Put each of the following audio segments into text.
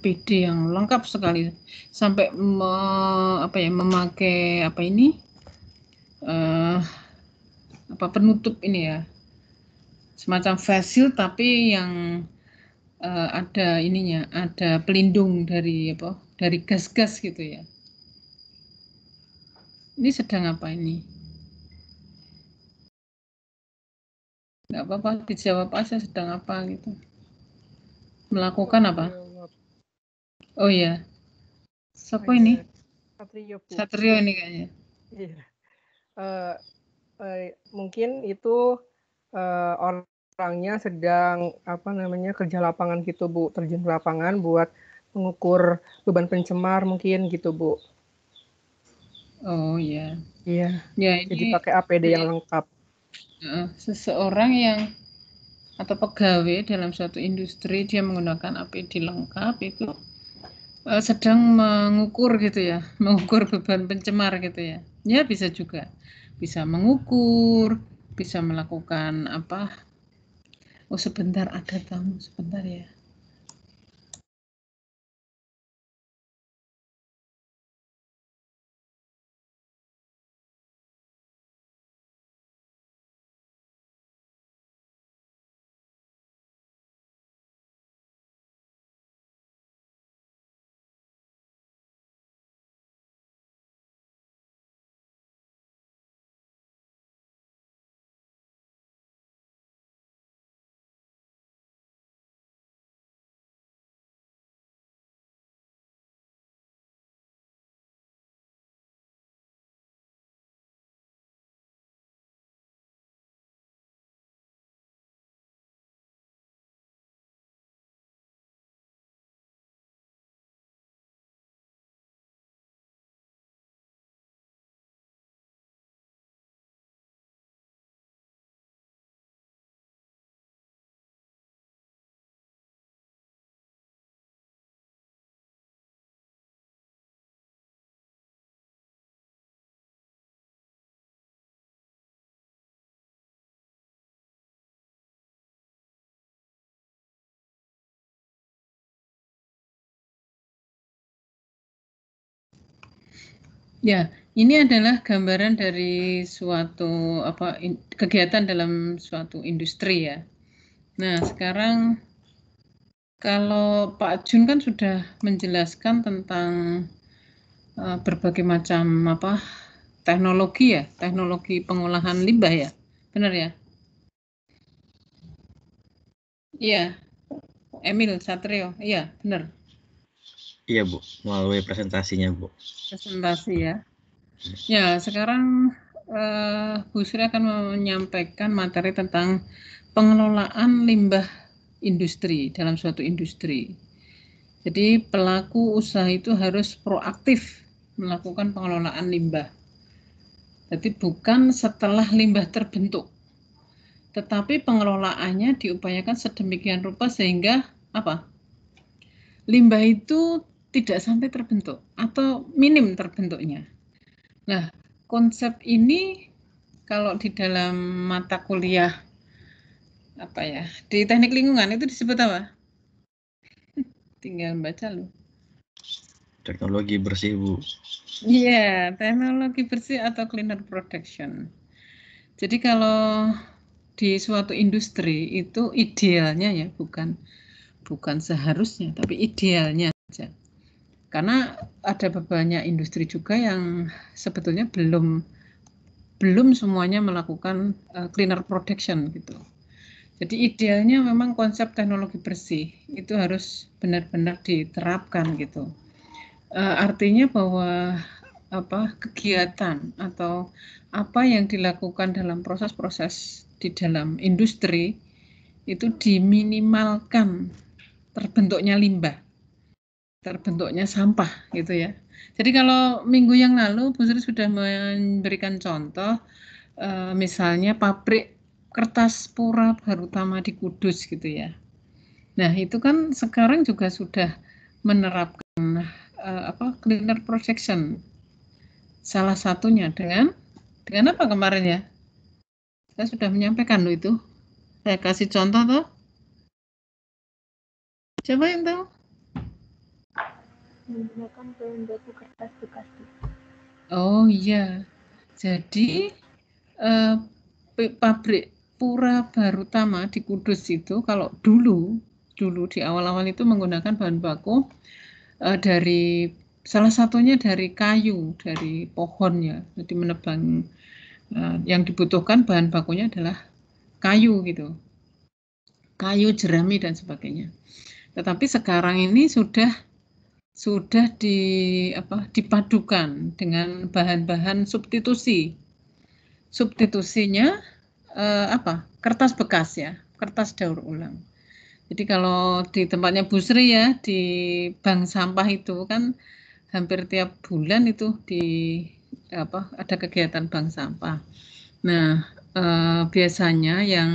APD yang lengkap sekali sampai memakai penutup ini ya, semacam face shield tapi yang ada ininya, ada pelindung dari gas-gas gitu ya. Ini sedang apa ini? Nggak apa-apa, dijawab aja sedang apa gitu. Melakukan apa? Oh iya. Siapa ini? Satrio, Bu. Satrio ini kayaknya. Iya. Mungkin itu orangnya sedang kerja lapangan gitu, Bu, terjun ke lapangan buat mengukur beban pencemar mungkin gitu, Bu. Oh iya. Iya. Ya, Jadi ini pakai APD yang lengkap. Seseorang yang atau pegawai dalam suatu industri dia menggunakan APD lengkap itu sedang mengukur gitu ya, mengukur beban pencemar gitu ya. Ya bisa juga, bisa mengukur, bisa melakukan apa? Oh sebentar, ada tamu sebentar ya. Ya, ini adalah gambaran dari suatu kegiatan dalam suatu industri ya. Nah, sekarang kalau Pak Jun kan sudah menjelaskan tentang berbagai macam teknologi pengolahan limbah ya. Benar ya? Iya. Emil Satrio. Iya, benar. Iya, Bu, melalui presentasinya, Bu. Presentasi ya. Ya, sekarang Bu Sri akan menyampaikan materi tentang pengelolaan limbah industri dalam suatu industri. Jadi pelaku usaha itu harus proaktif melakukan pengelolaan limbah. Jadi bukan setelah limbah terbentuk, tetapi pengelolaannya diupayakan sedemikian rupa sehingga limbah itu tidak sampai terbentuk atau minim terbentuknya. Nah, konsep ini kalau di dalam mata kuliah di teknik lingkungan itu disebut apa? Tinggal baca loh. Teknologi bersih, Bu. Iya, teknologi bersih atau cleaner production. Jadi kalau di suatu industri itu idealnya ya, bukan seharusnya, tapi idealnya saja. Karena ada banyak industri juga yang sebetulnya belum semuanya melakukan cleaner production gitu. Jadi idealnya memang konsep teknologi bersih itu harus benar-benar diterapkan gitu. Artinya bahwa kegiatan atau apa yang dilakukan dalam proses-proses di dalam industri itu diminimalkan terbentuknya limbah, terbentuknya sampah gitu ya. Jadi kalau minggu yang lalu Bu Sri sudah memberikan contoh misalnya pabrik kertas Pura Barutama di Kudus gitu ya. Nah, itu kan sekarang juga sudah menerapkan cleaner production. Salah satunya dengan apa kemarin ya? Saya sudah menyampaikan loh itu. Saya kasih contoh tuh. Coba yang tahu. menggunakan bahan baku kertas bekas. Oh iya, jadi pabrik Pura Barutama di Kudus itu kalau dulu di awal-awal itu menggunakan bahan baku dari salah satunya dari kayu, dari pohon ya. Jadi menebang yang dibutuhkan bahan bakunya adalah kayu gitu. Kayu, jerami dan sebagainya. Tetapi sekarang ini sudah dipadukan dengan bahan-bahan substitusi. Substitusinya kertas bekas ya, kertas daur ulang. Jadi kalau di tempatnya Bu Sri ya, di bank sampah itu kan hampir tiap bulan itu ada kegiatan bank sampah. Nah, biasanya yang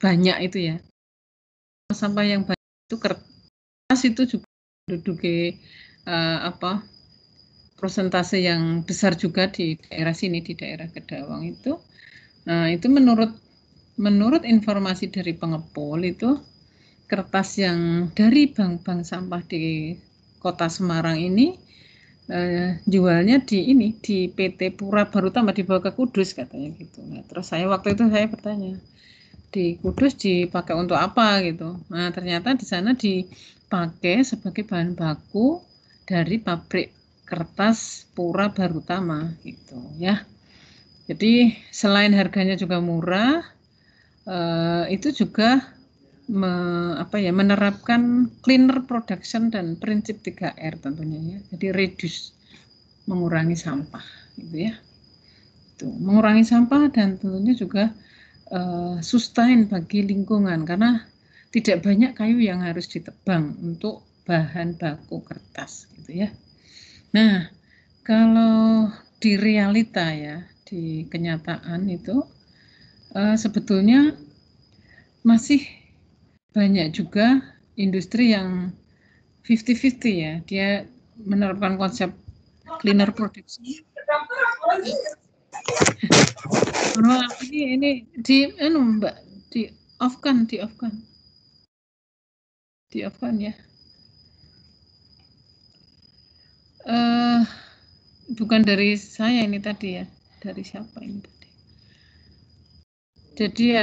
banyak itu ya, sampah yang banyak itu kertas itu juga menduduki persentase yang besar juga di daerah sini, di daerah Kedawang itu. Nah, itu menurut informasi dari pengepul itu kertas yang dari bank-bank sampah di Kota Semarang ini jualnya di PT Pura Barutama dibawa ke Kudus katanya gitu. Nah, terus waktu itu saya bertanya, di Kudus dipakai untuk apa gitu. Nah, ternyata di sana dipakai sebagai bahan baku dari pabrik kertas Pura Barutama gitu ya. Jadi selain harganya juga murah, itu juga menerapkan cleaner production dan prinsip 3R tentunya ya. Jadi reduce, mengurangi sampah gitu ya. Itu mengurangi sampah dan tentunya juga sustain bagi lingkungan karena tidak banyak kayu yang harus ditebang untuk bahan baku kertas gitu ya. Nah, kalau di realita ya, di kenyataan itu sebetulnya masih banyak juga industri yang 50-50 ya, dia menerapkan konsep cleaner production. ini Mbak, di off kan ya. Bukan dari saya ini tadi ya, dari siapa ini tadi. Jadi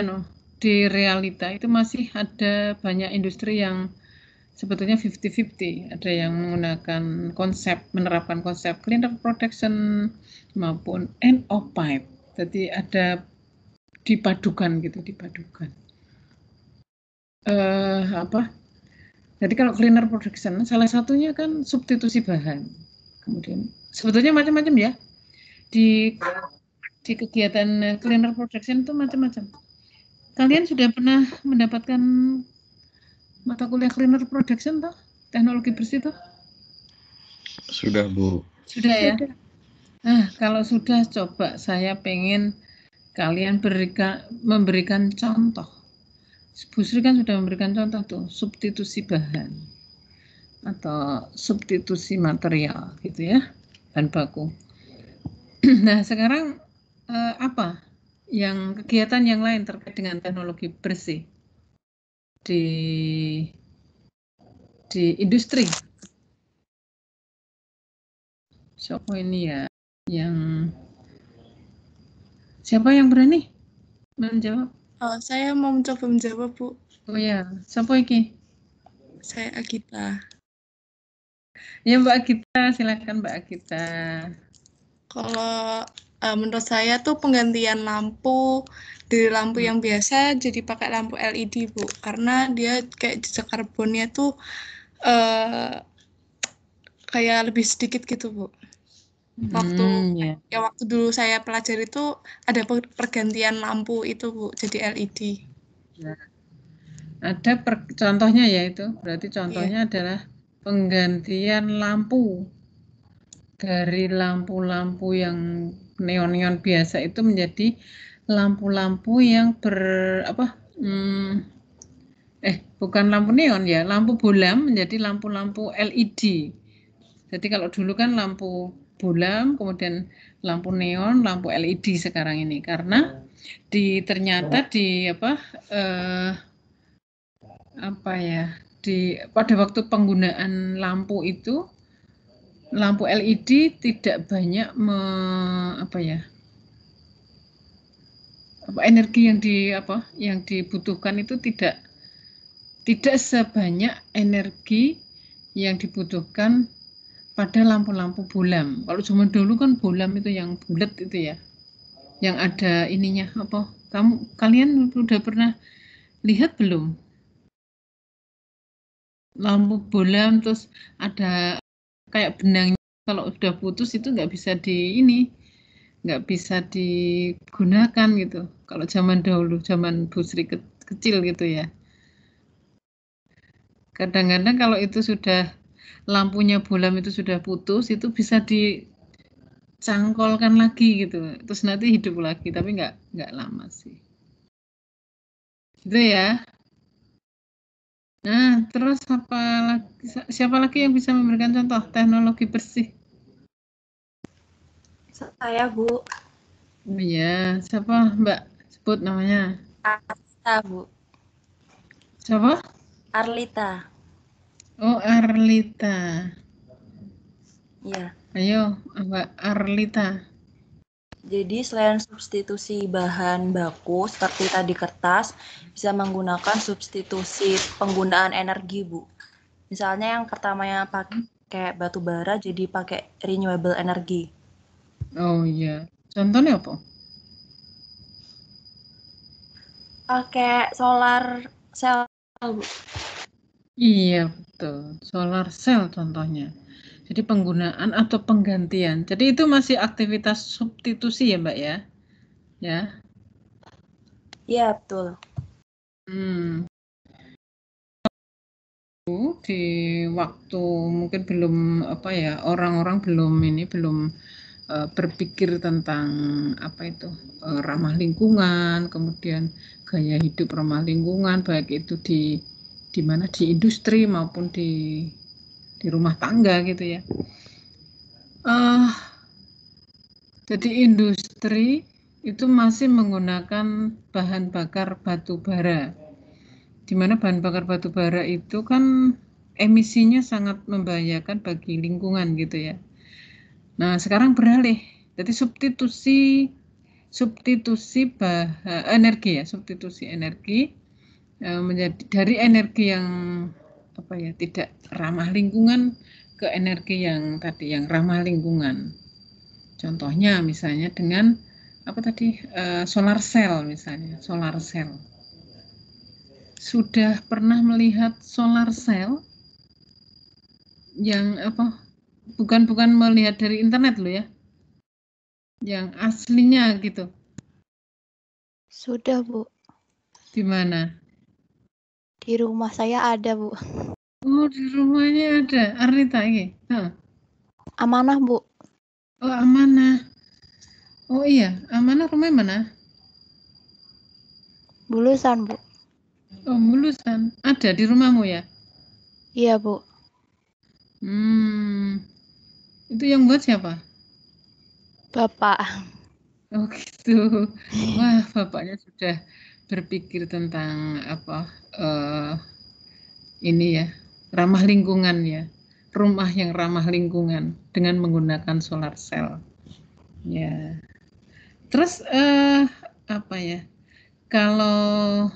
di realita itu masih ada banyak industri yang sebetulnya 50-50. Ada yang menerapkan konsep cleaner production maupun end of pipe. Jadi ada dipadukan. Jadi kalau cleaner production salah satunya kan substitusi bahan. Kemudian sebetulnya macam-macam ya. Di kegiatan cleaner production itu macam-macam. Kalian sudah pernah mendapatkan mata kuliah cleaner production toh? Teknologi bersih toh? Sudah, Bu. Sudah ya? Nah, kalau sudah, coba saya pengen kalian memberikan contoh. Bu Sri kan sudah memberikan contoh tuh, substitusi bahan atau substitusi material gitu ya, bahan baku. Nah, sekarang apa yang kegiatan yang lain terkait dengan teknologi bersih di industri? Siapa ini ya siapa yang berani menjawab? Oh, saya mau mencoba menjawab, Bu. Oh ya, siapa iki? Saya Agita. Ya Mbak Agita, silakan Mbak Agita. Kalau menurut saya tuh penggantian lampu dari lampu yang biasa jadi pakai lampu LED, Bu. Karena dia kayak jejak karbonnya tuh kayak lebih sedikit gitu, Bu. Waktu dulu saya pelajari itu ada pergantian lampu itu, Bu, jadi LED. Nah, ada contohnya ya itu, berarti contohnya adalah penggantian lampu dari lampu-lampu yang neon-neon biasa itu menjadi lampu-lampu yang bukan lampu neon ya, lampu bolam menjadi lampu-lampu LED. Jadi kalau dulu kan lampu bolam, kemudian lampu neon, lampu LED sekarang ini karena ternyata pada waktu penggunaan lampu itu lampu LED tidak banyak energi yang dibutuhkan itu tidak sebanyak energi yang dibutuhkan pada lampu-lampu bolam. Kalau zaman dulu kan bolam itu yang bulat itu ya, yang ada ininya apa? Kalian udah pernah lihat belum? Lampu bolam terus ada kayak benangnya, kalau udah putus itu nggak bisa digunakan gitu. Kalau zaman dahulu, zaman Bu Sri kecil gitu ya. Kadang-kadang kalau itu sudah lampunya bolam itu sudah putus, itu bisa dicangkolkan lagi gitu. Terus nanti hidup lagi, tapi nggak lama sih. Gitu ya. Nah, terus siapa lagi yang bisa memberikan contoh teknologi bersih? Saya, Bu. Iya, siapa Mbak? Sebut namanya. Arlita, Bu. Siapa? Arlita. Oh, Arlita. Iya. Ayo, Mbak Arlita. Jadi selain substitusi bahan baku seperti tadi kertas, bisa menggunakan substitusi penggunaan energi, Bu. Misalnya yang pertamanya pakai batu bara, jadi pakai renewable energy. Oh iya. Contohnya apa? Pakai solar cell, Bu. Iya, betul. Solar cell contohnya. Jadi penggunaan atau penggantian. Jadi itu masih aktivitas substitusi ya, Mbak ya? Ya. Iya, betul. Di waktu mungkin belum orang-orang belum berpikir tentang ramah lingkungan, kemudian gaya hidup ramah lingkungan, baik itu di mana di industri maupun di rumah tangga gitu ya. Jadi industri itu masih menggunakan bahan bakar batu bara, di mana bahan bakar batu bara itu kan emisinya sangat membahayakan bagi lingkungan gitu ya. Nah, sekarang beralih. Jadi substitusi energi menjadi dari energi yang tidak ramah lingkungan ke energi yang ramah lingkungan. Contohnya misalnya dengan solar cell misalnya, solar cell. Sudah pernah melihat solar cell yang bukan melihat dari internet loh ya, yang aslinya gitu? Sudah, Bu. Di mana? Di rumah saya ada, Bu. Oh, di rumahnya ada. Arlita ini? Amanah, Bu. Oh, Amanah. Oh iya, Amanah rumahnya mana? Bulusan, Bu. Oh, Bulusan. Ada di rumahmu ya? Iya, Bu. Itu yang buat siapa? Bapak. Oh gitu. Wah, bapaknya sudah berpikir tentang ini ya, ramah lingkungan ya. Rumah yang ramah lingkungan dengan menggunakan solar cell. Ya. Terus kalau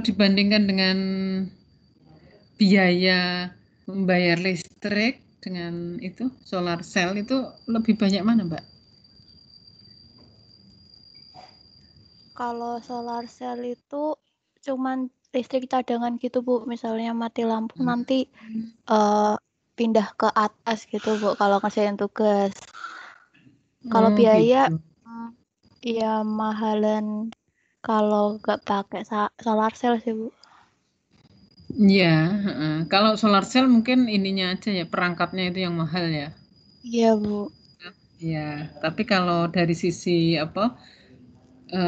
dibandingkan dengan biaya membayar listrik dengan itu solar cell itu lebih banyak mana, Mbak? Kalau solar cell itu cuman listrik cadangan gitu, Bu. Misalnya mati lampu nanti pindah ke atas gitu, Bu, kalau ngerjain tugas. Kalau biaya gitu. Ya mahalan kalau nggak pakai solar cell sih, Bu. Iya, kalau solar cell mungkin ininya aja ya, perangkatnya itu yang mahal ya. Iya, Bu. Ya, tapi kalau dari sisi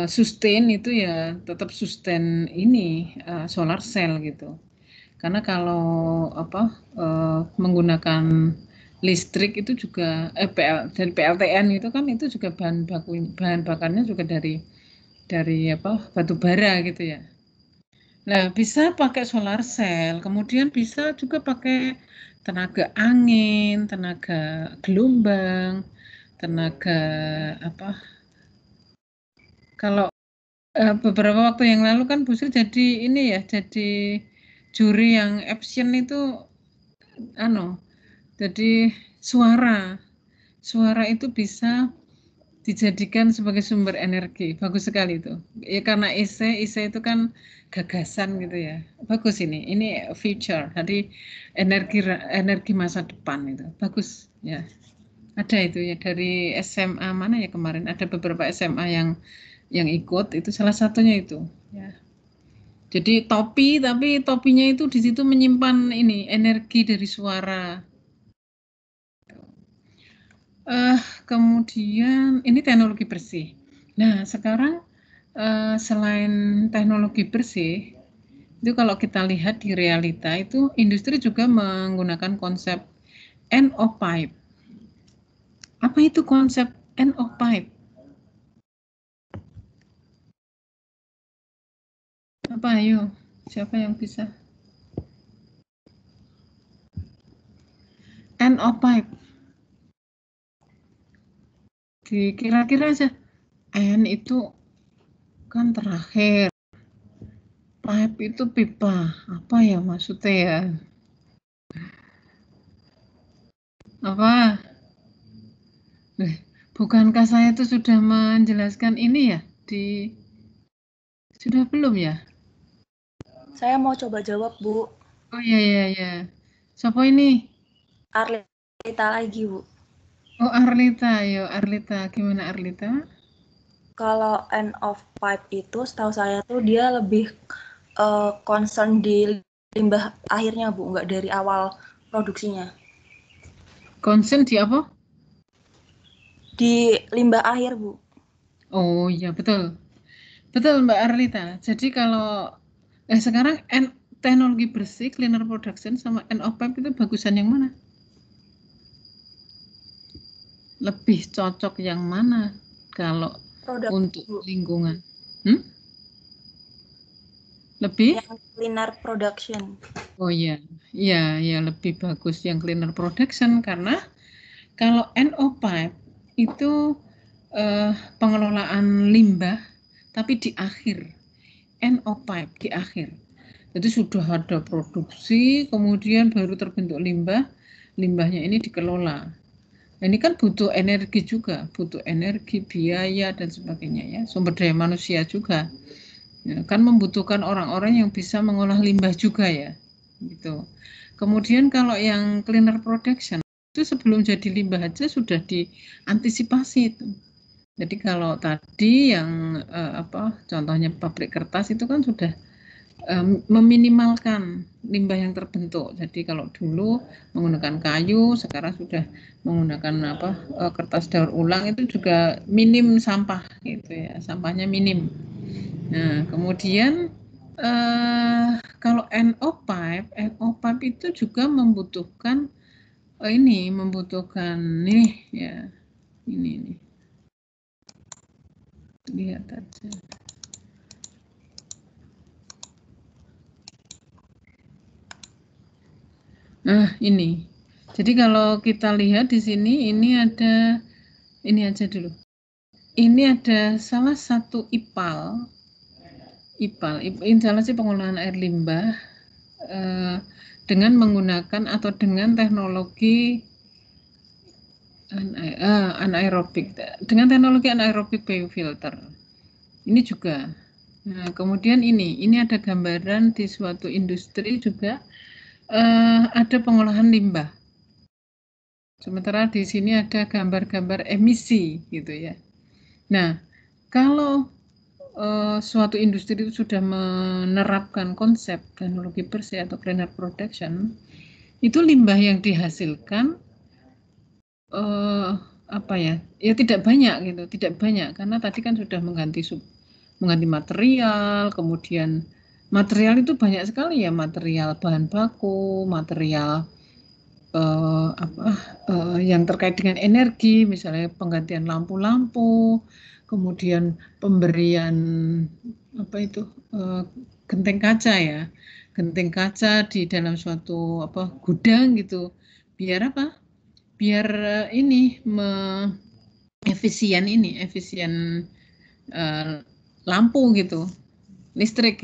sustain itu ya tetap sustain ini solar cell gitu. Karena kalau menggunakan listrik itu juga dari PLTN itu kan itu juga bahan bakarnya juga dari batu bara gitu ya. Nah, bisa pakai solar cell, kemudian bisa juga pakai tenaga angin, tenaga gelombang, tenaga apa? Kalau beberapa waktu yang lalu kan Bu Sri jadi ini ya, jadi juri yang Epson itu jadi suara itu bisa dijadikan sebagai sumber energi. Bagus sekali itu. Ya karena IC itu kan gagasan gitu ya. Bagus ini future. Jadi energi masa depan itu. Bagus ya. Ada itu ya dari SMA mana ya kemarin, ada beberapa SMA yang ikut, itu salah satunya itu ya. Jadi tapi topinya itu di situ menyimpan ini energi dari suara. Kemudian ini teknologi bersih. Nah, sekarang selain teknologi bersih, itu kalau kita lihat di realita itu industri juga menggunakan konsep end of pipe. Apa itu konsep end of pipe? Apa ayo? Siapa yang bisa? End of pipe. Kira-kira aja. End itu kan terakhir. Pipe itu pipa. Apa ya maksudnya ya? Apa? Bukankah saya itu sudah menjelaskan ini ya? Sudah belum ya? Saya mau coba jawab, Bu. Oh iya. Siapa ini? Arlita lagi, Bu. Oh Arlita, yo Arlita. Gimana Arlita? Kalau end of pipe itu setahu saya tuh dia lebih concern di limbah akhirnya, Bu, nggak dari awal produksinya. Concern di apa? Di limbah akhir, Bu. Oh iya betul. Betul Mbak Arlita. Jadi kalau sekarang teknologi bersih, cleaner production sama end of pipe itu bagusan yang mana? Lebih cocok yang mana kalau Produk, untuk Bu. lingkungan? Lebih? Yang cleaner production. Oh iya, lebih bagus yang cleaner production karena kalau end of pipe itu pengelolaan limbah tapi di akhir, end of pipe di akhir. Jadi sudah ada produksi, kemudian baru terbentuk limbahnya ini dikelola. Nah, ini kan butuh energi juga, butuh energi, biaya dan sebagainya ya, sumber daya manusia juga. Ya, kan membutuhkan orang-orang yang bisa mengolah limbah juga ya, gitu. Kemudian kalau yang cleaner production itu sebelum jadi limbah aja sudah diantisipasi itu. Jadi kalau tadi yang contohnya pabrik kertas itu kan sudah meminimalkan limbah yang terbentuk. Jadi kalau dulu menggunakan kayu, sekarang sudah menggunakan kertas daur ulang, itu juga minim sampah gitu ya, sampahnya minim. Nah kemudian kalau end of pipe itu juga membutuhkan nih ya, ini lihat aja. Nah, ini. Jadi kalau kita lihat di sini ini ada ini aja dulu. Ini ada salah satu IPAL instalasi pengolahan air limbah dengan menggunakan atau dengan teknologi anaerobik, dengan teknologi anaerobik biofilter. Ini juga. Nah, kemudian ini ada gambaran di suatu industri juga ada pengolahan limbah. Sementara di sini ada gambar-gambar emisi gitu ya. Nah, kalau suatu industri itu sudah menerapkan konsep teknologi bersih atau cleaner production, itu limbah yang dihasilkan ya tidak banyak gitu, tidak banyak karena tadi kan sudah mengganti material, kemudian material itu banyak sekali ya, material bahan baku, material yang terkait dengan energi, misalnya penggantian lampu-lampu, kemudian pemberian genteng kaca ya. genting kaca di dalam suatu gudang gitu. Biar apa? Biar ini efisien lampu gitu. Listrik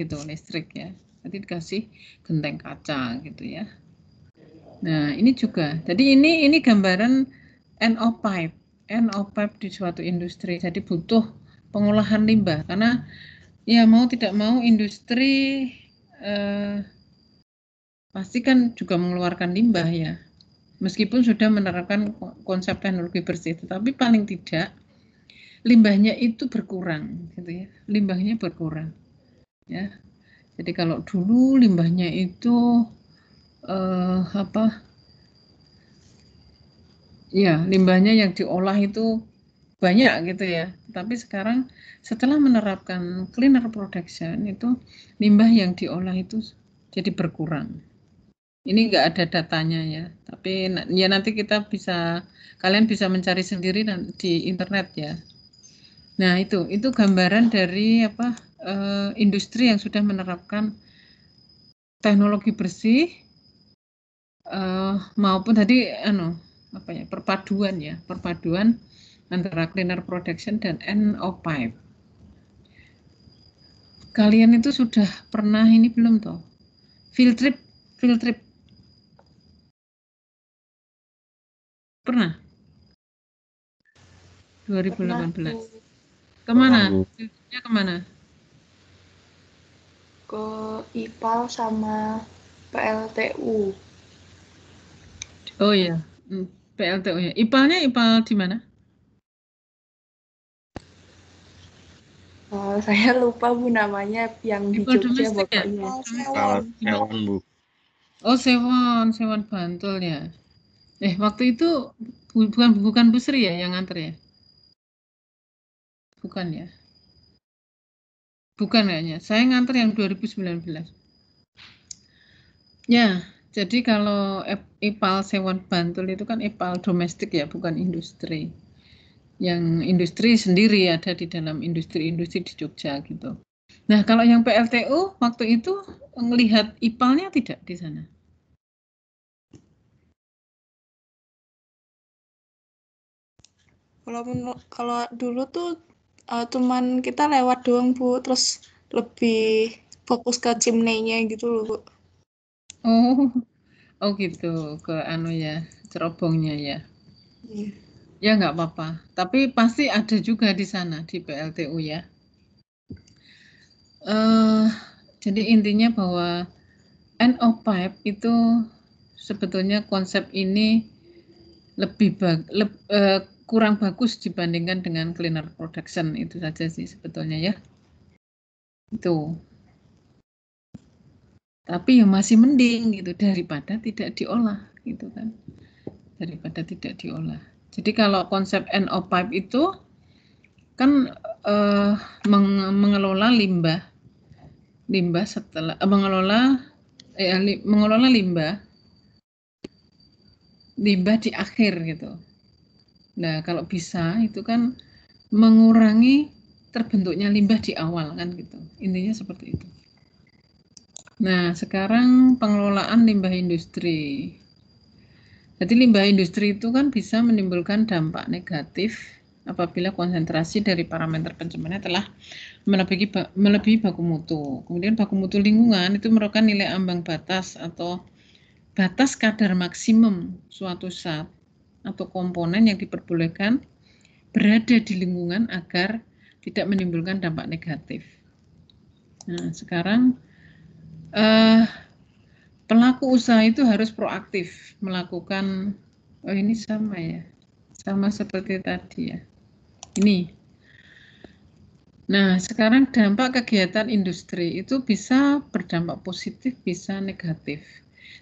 ya. Nanti dikasih genteng kaca gitu ya. Nah, ini juga. Jadi ini gambaran NO pipe di suatu industri. Jadi butuh pengolahan limbah karena ya mau tidak mau industri pasti kan juga mengeluarkan limbah ya. Meskipun sudah menerapkan konsep teknologi bersih, tetapi paling tidak limbahnya itu berkurang gitu ya. Limbahnya berkurang. Ya. Jadi kalau dulu limbahnya itu limbahnya yang diolah itu banyak gitu ya. Tapi sekarang setelah menerapkan cleaner production itu limbah yang diolah itu jadi berkurang. Ini enggak ada datanya ya. Tapi ya nanti kalian bisa mencari sendiri di internet ya. Nah, itu gambaran dari industri yang sudah menerapkan teknologi bersih maupun tadi perpaduan antara cleaner production dan NO pipe. Kalian itu sudah pernah ini belum toh? Field trip pernah? 2018. Kemana? Fieldnya kemana? Ke IPAL sama PLTU. Oh iya, PLTU ya. IPAL-nya di mana? Saya lupa Bu namanya yang di Jogja pokoknya. Sewon Bu. Oh Sewon Bantul ya. Waktu itu bukan Bu Sri ya yang nganter ya? Bukan ya? Bukan kayaknya. Saya nganter yang 2019. Ya, jadi kalau IPAL Sewon Bantul itu kan IPAL domestik ya, bukan industri. Yang industri sendiri ada di dalam industri-industri di Jogja gitu. Nah, kalau yang PLTU waktu itu melihat IPAL-nya tidak di sana? Kalau dulu tuh cuman kita lewat doang Bu, terus lebih fokus ke chimney-nya gitu loh Bu. Oh gitu, ke cerobongnya ya. Iya. Ya nggak apa-apa, tapi pasti ada juga di sana di PLTU ya. Jadi intinya bahwa NO pipe itu sebetulnya konsep ini kurang bagus dibandingkan dengan cleaner production, itu saja sih sebetulnya ya. Itu. Tapi ya masih mending gitu daripada tidak diolah gitu kan. Daripada tidak diolah. Jadi kalau konsep NO pipe itu kan mengelola limbah setelah mengelola limbah di akhir gitu. Nah, kalau bisa itu kan mengurangi terbentuknya limbah di awal kan gitu. Intinya seperti itu. Nah, sekarang pengelolaan limbah industri. Jadi limbah industri itu kan bisa menimbulkan dampak negatif apabila konsentrasi dari parameter pencemarnya telah melebihi baku mutu. Kemudian baku mutu lingkungan itu merupakan nilai ambang batas atau batas kadar maksimum suatu zat atau komponen yang diperbolehkan berada di lingkungan agar tidak menimbulkan dampak negatif. Nah, sekarang pelaku usaha itu harus proaktif melakukan, ini sama seperti tadi ya. Ini. Nah, sekarang dampak kegiatan industri itu bisa berdampak positif, bisa negatif.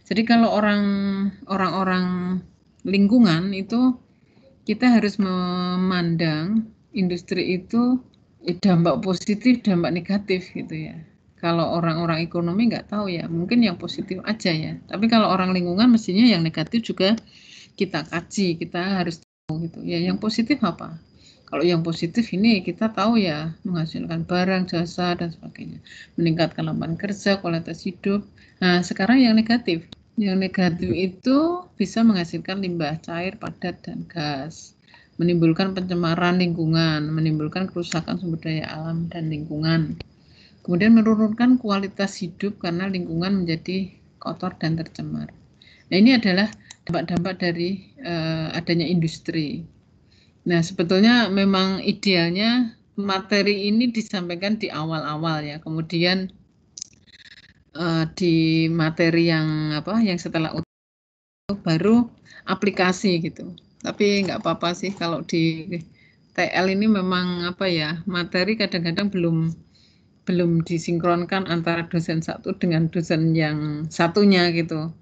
Jadi kalau orang-orang lingkungan itu kita harus memandang industri itu dampak positif, dampak negatif gitu ya. Kalau orang-orang ekonomi nggak tahu ya, mungkin yang positif aja ya. Tapi kalau orang lingkungan mestinya yang negatif juga kita kaji, kita harus tahu gitu. Ya, yang positif apa? Kalau yang positif ini kita tahu ya, menghasilkan barang, jasa, dan sebagainya. Meningkatkan lapangan kerja, kualitas hidup. Nah, sekarang yang negatif. Yang negatif itu bisa menghasilkan limbah cair, padat, dan gas. Menimbulkan pencemaran lingkungan, menimbulkan kerusakan sumber daya alam dan lingkungan. Kemudian menurunkan kualitas hidup karena lingkungan menjadi kotor dan tercemar. Nah, ini adalah dampak-dampak dari adanya industri. Nah, sebetulnya memang idealnya materi ini disampaikan di awal-awal ya. Kemudian di materi yang setelah itu baru aplikasi gitu. Tapi nggak apa-apa sih kalau di TL ini memang materi kadang-kadang belum disinkronkan antara dosen satu dengan dosen yang satunya gitu.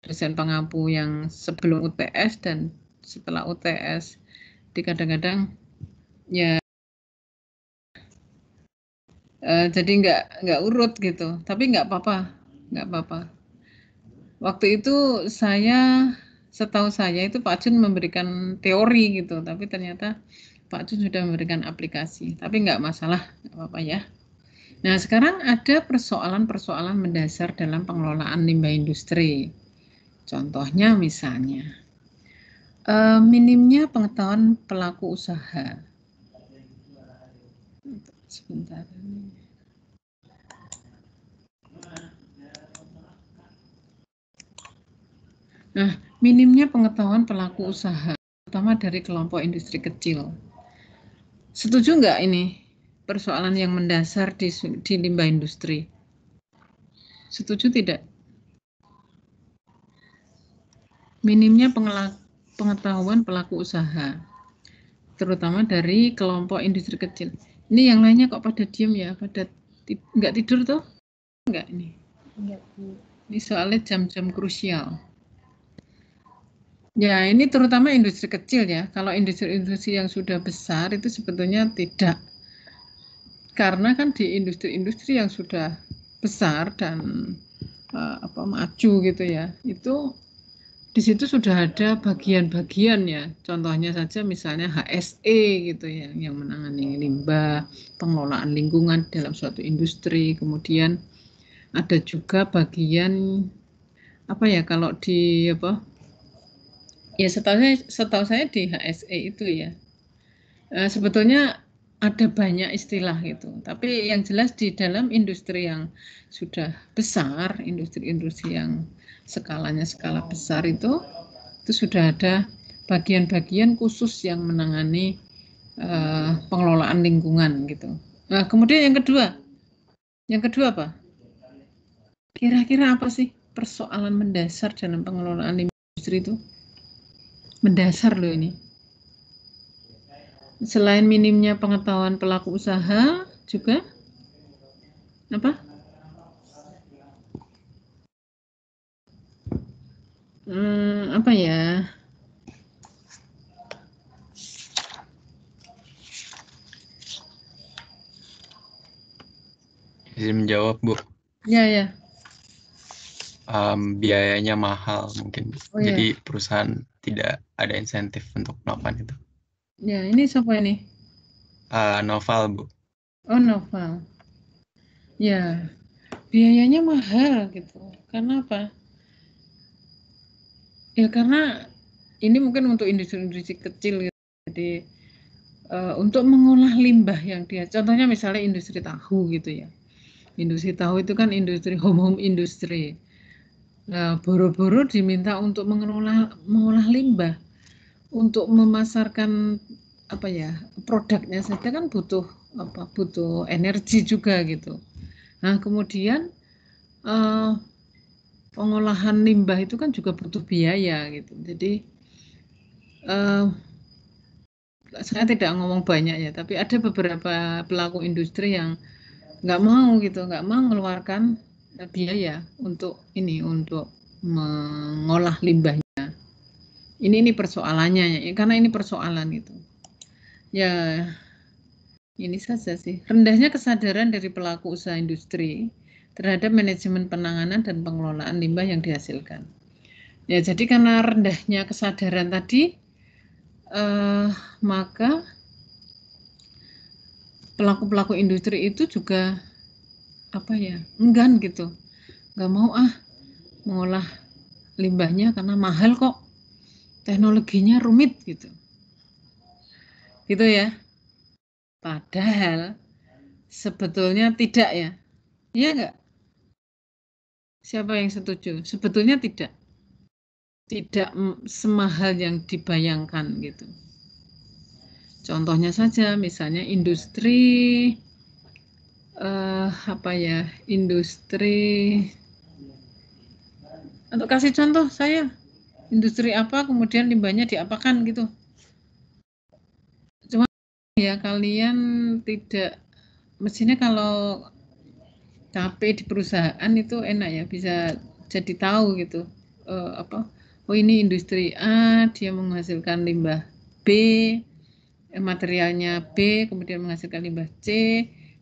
Dosen pengampu yang sebelum UTS dan setelah UTS. Jadi kadang-kadang ya jadi nggak urut gitu. Tapi nggak apa-apa. Waktu itu setahu saya itu Pak Jun memberikan teori gitu, tapi ternyata Pak Jun sudah memberikan aplikasi. Tapi nggak masalah, nggak apa-apa ya. Nah, sekarang ada persoalan-persoalan mendasar dalam pengelolaan limbah industri. Contohnya misalnya, minimnya pengetahuan pelaku usaha. Sebentar. Nah, minimnya pengetahuan pelaku usaha, terutama dari kelompok industri kecil. Setuju nggak ini persoalan yang mendasar di limbah industri? Setuju tidak? Minimnya pengetahuan pelaku usaha, terutama dari kelompok industri kecil. Ini yang lainnya kok pada diem ya? Pada nggak tidur tuh? Nggak ini? Enggak, Bu. Ini soalnya jam-jam krusial. Ya, ini terutama industri kecil ya. Kalau industri-industri yang sudah besar itu sebetulnya tidak. Karena kan di industri-industri yang sudah besar dan maju gitu ya, itu di situ sudah ada bagian-bagian ya. Contohnya saja misalnya HSE gitu ya, yang menangani limbah, pengelolaan lingkungan dalam suatu industri. Kemudian ada juga bagian kalau di ya setahu saya di HSE itu ya. Sebetulnya ada banyak istilah gitu. Tapi yang jelas di dalam industri yang sudah besar, industri-industri yang skala besar itu sudah ada bagian-bagian khusus yang menangani pengelolaan lingkungan gitu. Nah, kemudian yang kedua apa? Kira-kira apa sih persoalan mendasar dalam pengelolaan industri itu? Mendasar loh ini. Selain minimnya pengetahuan pelaku usaha, juga apa? Apa ya? Izin menjawab, Bu. Ya. Biayanya mahal mungkin, Bu. Oh, ya. Jadi perusahaan tidak ada insentif untuk melakukan itu. Ya, ini siapa ini? Noval, Bu. Oh, Noval. Ya, biayanya mahal gitu. Karena apa? Ya karena ini mungkin untuk industri-industri kecil gitu. Jadi untuk mengolah limbah yang contohnya misalnya industri tahu gitu ya. Industri tahu itu kan industri home industry. Nah, boro-boro diminta untuk mengolah limbah. Untuk memasarkan produknya saja kan butuh energi juga gitu. Nah, kemudian pengolahan limbah itu kan juga butuh biaya gitu. Jadi saya tidak ngomong banyak ya, tapi ada beberapa pelaku industri yang nggak mau mengeluarkan biaya untuk mengolah limbahnya. Ini persoalannya ya, karena ini persoalan gitu. Ya, ini saja sih. Rendahnya kesadaran dari pelaku usaha industri terhadap manajemen penanganan dan pengelolaan limbah yang dihasilkan. Ya, jadi karena rendahnya kesadaran tadi, maka pelaku-pelaku industri itu juga apa ya, enggan gitu, nggak mau mengolah limbahnya karena mahal kok, teknologinya rumit gitu ya. Padahal sebetulnya tidak ya, iya nggak? Siapa yang setuju? Sebetulnya tidak semahal yang dibayangkan gitu. Contohnya saja, misalnya industri industri, untuk kasih contoh saya, industri apa kemudian limbahnya diapakan gitu. Cuma ya kalian tidak, mestinya kalau KP di perusahaan itu enak ya, bisa jadi tahu gitu, oh ini industri A, dia menghasilkan limbah B, materialnya B, kemudian menghasilkan limbah C,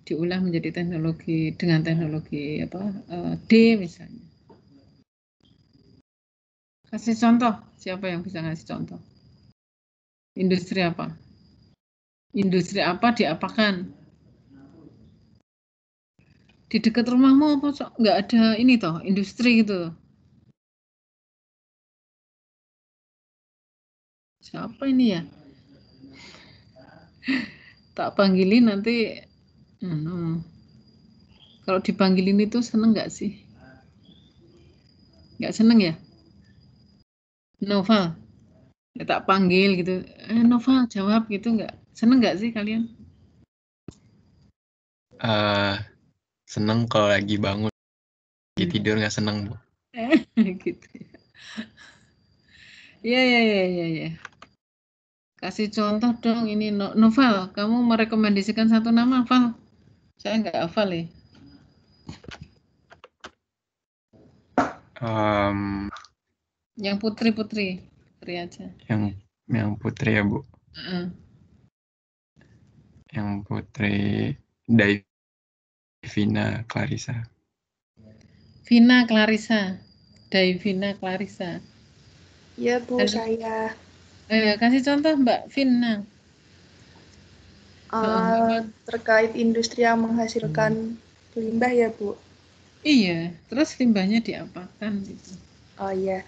diolah menjadi teknologi dengan teknologi D misalnya. Kasih contoh, siapa yang bisa ngasih contoh? Industri apa? Industri apa diapakan? Di dekat rumahmu apa nggak ada ini toh, industri gitu? Siapa ini ya? Tak panggilin nanti. Kalau dipanggilin itu seneng nggak sih? Nggak seneng ya? Noval, ya tak panggil gitu, Noval jawab gitu, nggak seneng nggak sih kalian? Seneng kalau lagi bangun, lagi tidur nggak seneng, Bu. Gitu ya. Ya. Kasih contoh dong ini, Noval, kamu merekomendasikan satu nama, Val. Saya nggak hafal ya. Yang putri aja. Yang putri ya, Bu. Yang putri Davina Clarissa. Vina Clarissa. Davina Clarissa. Ya, Bu, saya. Kasih contoh Mbak Vina. Terkait industri yang menghasilkan limbah ya, Bu? Iya, terus limbahnya diapakan gitu? Oh iya,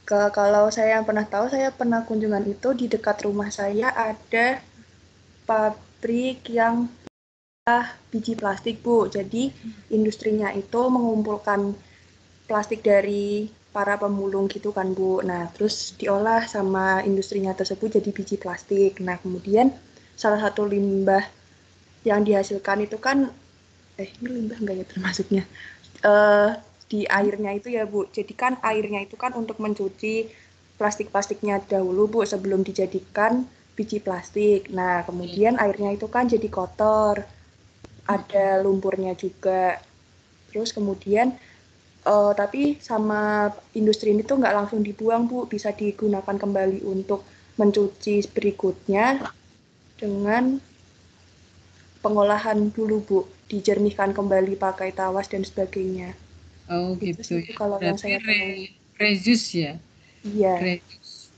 kalau saya yang pernah tahu, saya pernah kunjungan itu di dekat rumah saya ada pabrik yang biji plastik, Bu. Jadi industrinya itu mengumpulkan plastik dari para pemulung gitu kan, Bu. Nah, terus diolah sama industrinya tersebut jadi biji plastik. Nah, kemudian salah satu limbah yang dihasilkan itu kan, ini limbah enggak ya termasuknya? Di airnya itu ya, Bu. Jadi kan airnya itu kan untuk mencuci plastik-plastiknya dahulu, Bu, sebelum dijadikan biji plastik. Nah, kemudian airnya itu kan jadi kotor. Ada lumpurnya juga. Terus kemudian tapi sama industri ini tuh nggak langsung dibuang, Bu. Bisa digunakan kembali untuk mencuci berikutnya dengan pengolahan dulu, Bu. Dijernihkan kembali pakai tawas dan sebagainya. Oh gitu ya. Kalau yang saya reuse ya? Iya. Reuse.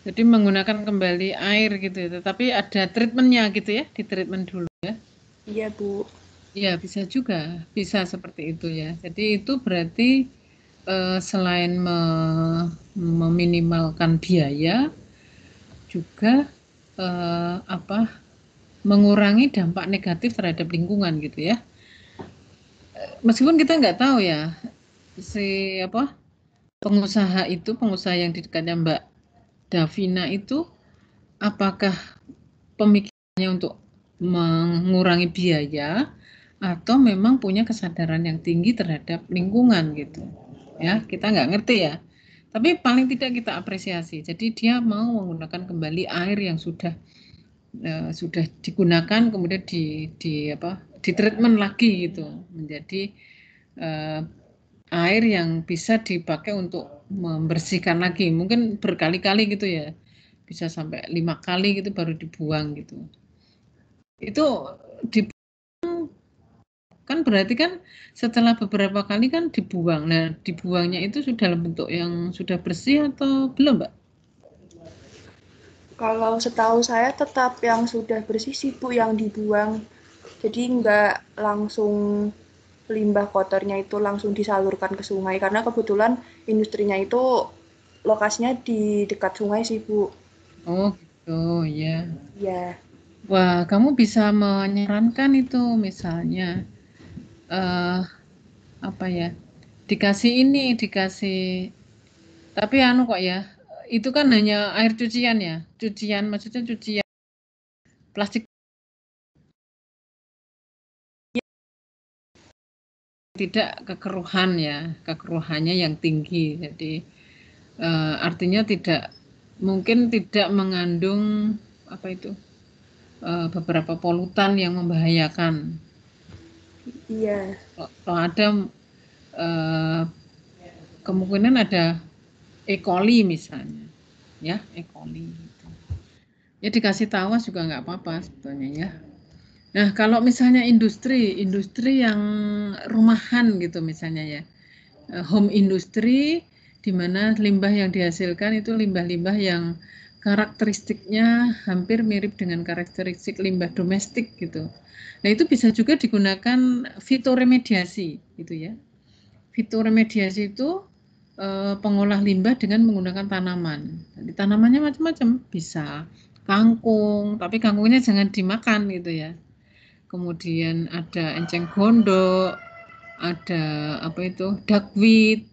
Jadi menggunakan kembali air gitu ya, tapi ada treatmentnya gitu ya, di treatment dulu ya? Iya, Bu. Iya, bisa juga, bisa seperti itu ya. Jadi itu berarti selain meminimalkan biaya, juga mengurangi dampak negatif terhadap lingkungan gitu ya. Meskipun kita nggak tahu ya, pengusaha yang di dekatnya Mbak Davina itu, apakah pemikirannya untuk mengurangi biaya atau memang punya kesadaran yang tinggi terhadap lingkungan gitu ya, kita nggak ngerti ya, tapi paling tidak kita apresiasi. Jadi dia mau menggunakan kembali air yang sudah digunakan, kemudian di treatment lagi gitu menjadi air yang bisa dipakai untuk membersihkan lagi, mungkin berkali-kali gitu ya, bisa sampai 5 kali gitu baru dibuang gitu. Itu dibuang kan berarti kan setelah beberapa kali kan dibuang. Nah, dibuangnya itu sudah dalam bentuk yang sudah bersih atau belum, Mbak? Kalau setahu saya tetap yang sudah bersih sih, Bu, yang dibuang. Jadi nggak langsung limbah kotornya itu langsung disalurkan ke sungai, karena kebetulan industrinya itu lokasinya di dekat sungai sih, Bu. Oh gitu ya. Ya, Wah, kamu bisa menyarankan itu misalnya apa ya? Dikasih tapi anu kok ya. Itu kan hanya air cucian ya. Cucian maksudnya cucian plastik tidak kekeruhan ya, kekeruhannya yang tinggi. Jadi artinya mungkin tidak mengandung apa itu beberapa polutan yang membahayakan. iya. Kalau ada kemungkinan ada E. coli misalnya, ya E. coli. Gitu. Ya dikasih tahu juga nggak apa-apa sebetulnya ya. Nah kalau misalnya industri yang rumahan gitu misalnya ya, home industry di mana limbah yang dihasilkan itu limbah-limbah yang karakteristiknya hampir mirip dengan karakteristik limbah domestik gitu. Nah itu bisa juga digunakan fitoremediasi gitu ya. Fitoremediasi itu pengolah limbah dengan menggunakan tanaman. Jadi tanamannya macam-macam, bisa kangkung, tapi kangkungnya jangan dimakan gitu ya. Kemudian ada enceng gondok, ada apa itu duckweed,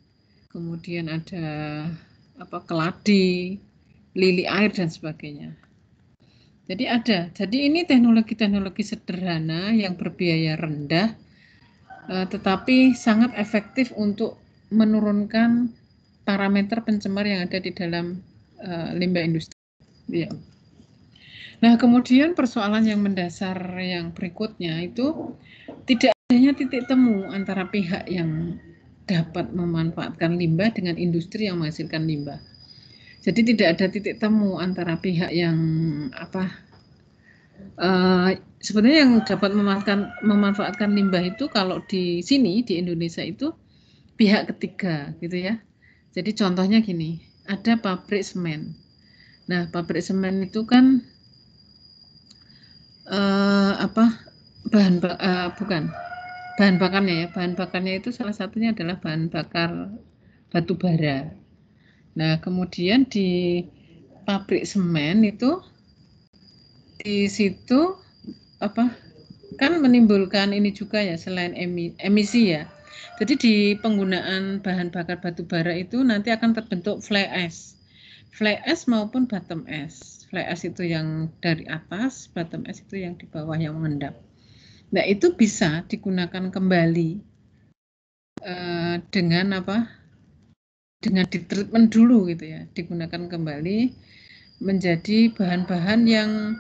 kemudian ada apa keladi, lili air dan sebagainya. Jadi ini teknologi-teknologi sederhana yang berbiaya rendah, tetapi sangat efektif untuk menurunkan parameter pencemar yang ada di dalam limbah industri. Ya. Nah, kemudian persoalan yang mendasar yang berikutnya itu tidak adanya titik temu antara pihak yang dapat memanfaatkan limbah dengan industri yang menghasilkan limbah. Jadi tidak ada titik temu antara pihak yang sebenarnya yang dapat memanfaatkan limbah itu kalau di sini di Indonesia itu pihak ketiga gitu ya. Jadi contohnya gini, ada pabrik semen. Nah, pabrik semen itu kan bahan bakarnya ya. Bahan bakarnya itu salah satunya adalah bahan bakar batu bara. Nah, kemudian di pabrik semen itu di situ kan menimbulkan ini juga ya selain emisi ya. Jadi di penggunaan bahan bakar batu bara itu nanti akan terbentuk fly ash maupun bottom ash. Fly ash itu yang dari atas, bottom ash itu yang di bawah yang mengendap. Nah itu bisa digunakan kembali dengan ditreatment dulu gitu ya, digunakan kembali menjadi bahan-bahan yang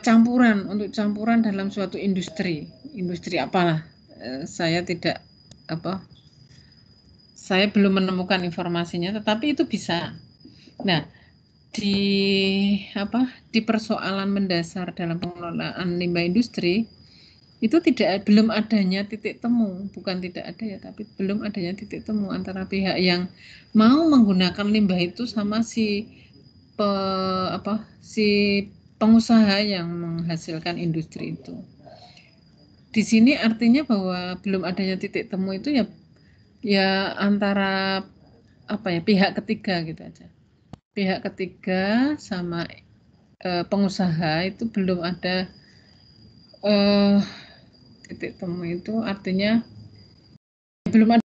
campuran dalam suatu industri apalah, saya belum menemukan informasinya, tetapi itu bisa. Nah, di persoalan mendasar dalam pengelolaan limbah industri itu belum adanya titik temu, bukan tidak ada ya, tapi belum adanya titik temu antara pihak yang mau menggunakan limbah itu sama si pengusaha yang menghasilkan industri itu. Di sini artinya bahwa belum adanya titik temu itu ya antara pihak ketiga gitu aja. Pihak ketiga sama pengusaha itu belum ada titik temu, itu artinya belum ada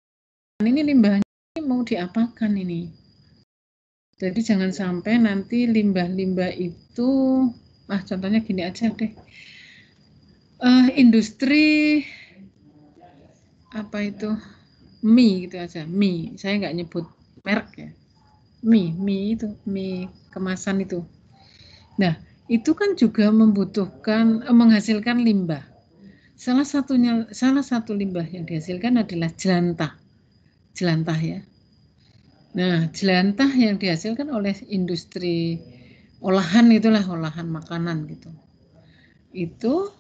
ini limbahnya mau diapakan ini. Jadi jangan sampai nanti limbah-limbah itu contohnya gini aja deh. Industri mie gitu aja, mie. Saya nggak nyebut merek ya. Mie itu, mie kemasan itu. Nah, itu kan juga membutuhkan menghasilkan limbah. Salah satu limbah yang dihasilkan adalah jelantah ya. Nah, jelantah yang dihasilkan oleh industri olahan makanan gitu. Itu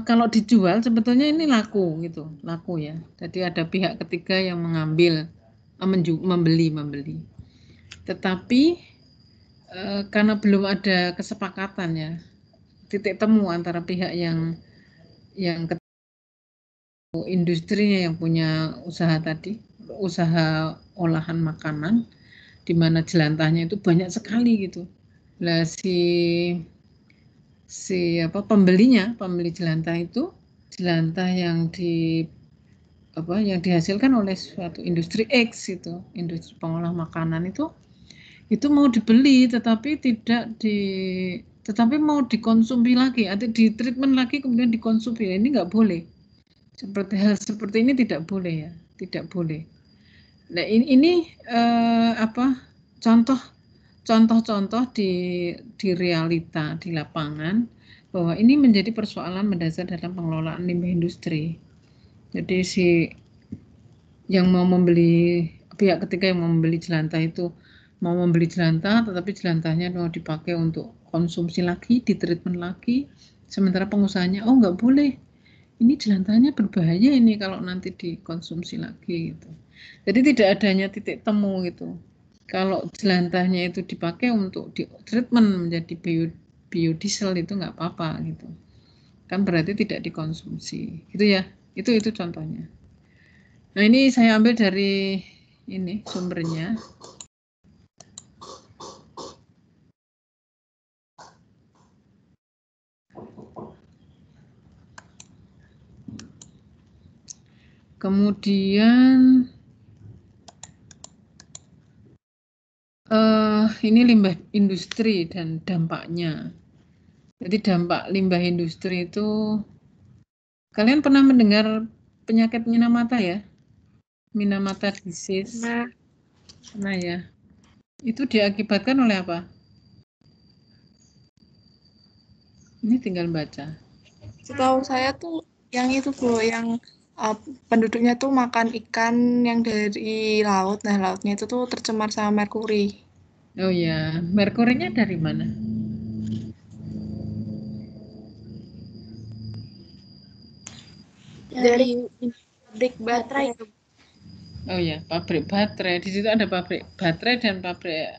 kalau dijual sebetulnya ini laku ya. Jadi ada pihak ketiga yang mengambil, membeli. Tetapi karena belum ada kesepakatan ya, titik temu antara pihak yang industrinya yang punya usaha tadi, usaha olahan makanan, di mana jelantahnya itu banyak sekali gitu. Lah pembeli jelantah itu jelantah yang dihasilkan oleh suatu industri X itu, industri pengolah makanan itu mau dibeli tetapi mau dikonsumsi lagi atau di treatment lagi kemudian dikonsumsi. Ini nggak boleh. Hal seperti ini tidak boleh ya, tidak boleh. Nah ini contoh-contoh di realita di lapangan bahwa ini menjadi persoalan mendasar dalam pengelolaan limbah industri. Jadi pihak ketiga yang mau membeli jelantah itu mau membeli jelantah, tetapi jelantahnya mau dipakai untuk konsumsi lagi, ditreatment lagi, sementara pengusahanya nggak boleh. Ini jelantahnya berbahaya ini kalau nanti dikonsumsi lagi gitu. Jadi tidak adanya titik temu gitu. Kalau jelantahnya itu dipakai untuk di treatment menjadi biodiesel itu nggak apa-apa gitu. Kan berarti tidak dikonsumsi. Gitu ya. Itu contohnya. Nah, ini saya ambil dari ini sumbernya. Kemudian ini limbah industri dan dampaknya. Jadi dampak limbah industri itu, kalian pernah mendengar penyakit Minamata ya? Minamata disease. Nah ya. Itu diakibatkan oleh apa? Ini tinggal baca. Setahu saya tuh yang itu Bu, yang penduduknya tuh makan ikan yang dari laut. Nah, lautnya itu tuh tercemar sama merkuri. Oh ya, merkurinya dari mana? Dari pabrik baterai. Oh ya, pabrik baterai. Di situ ada pabrik baterai dan pabrik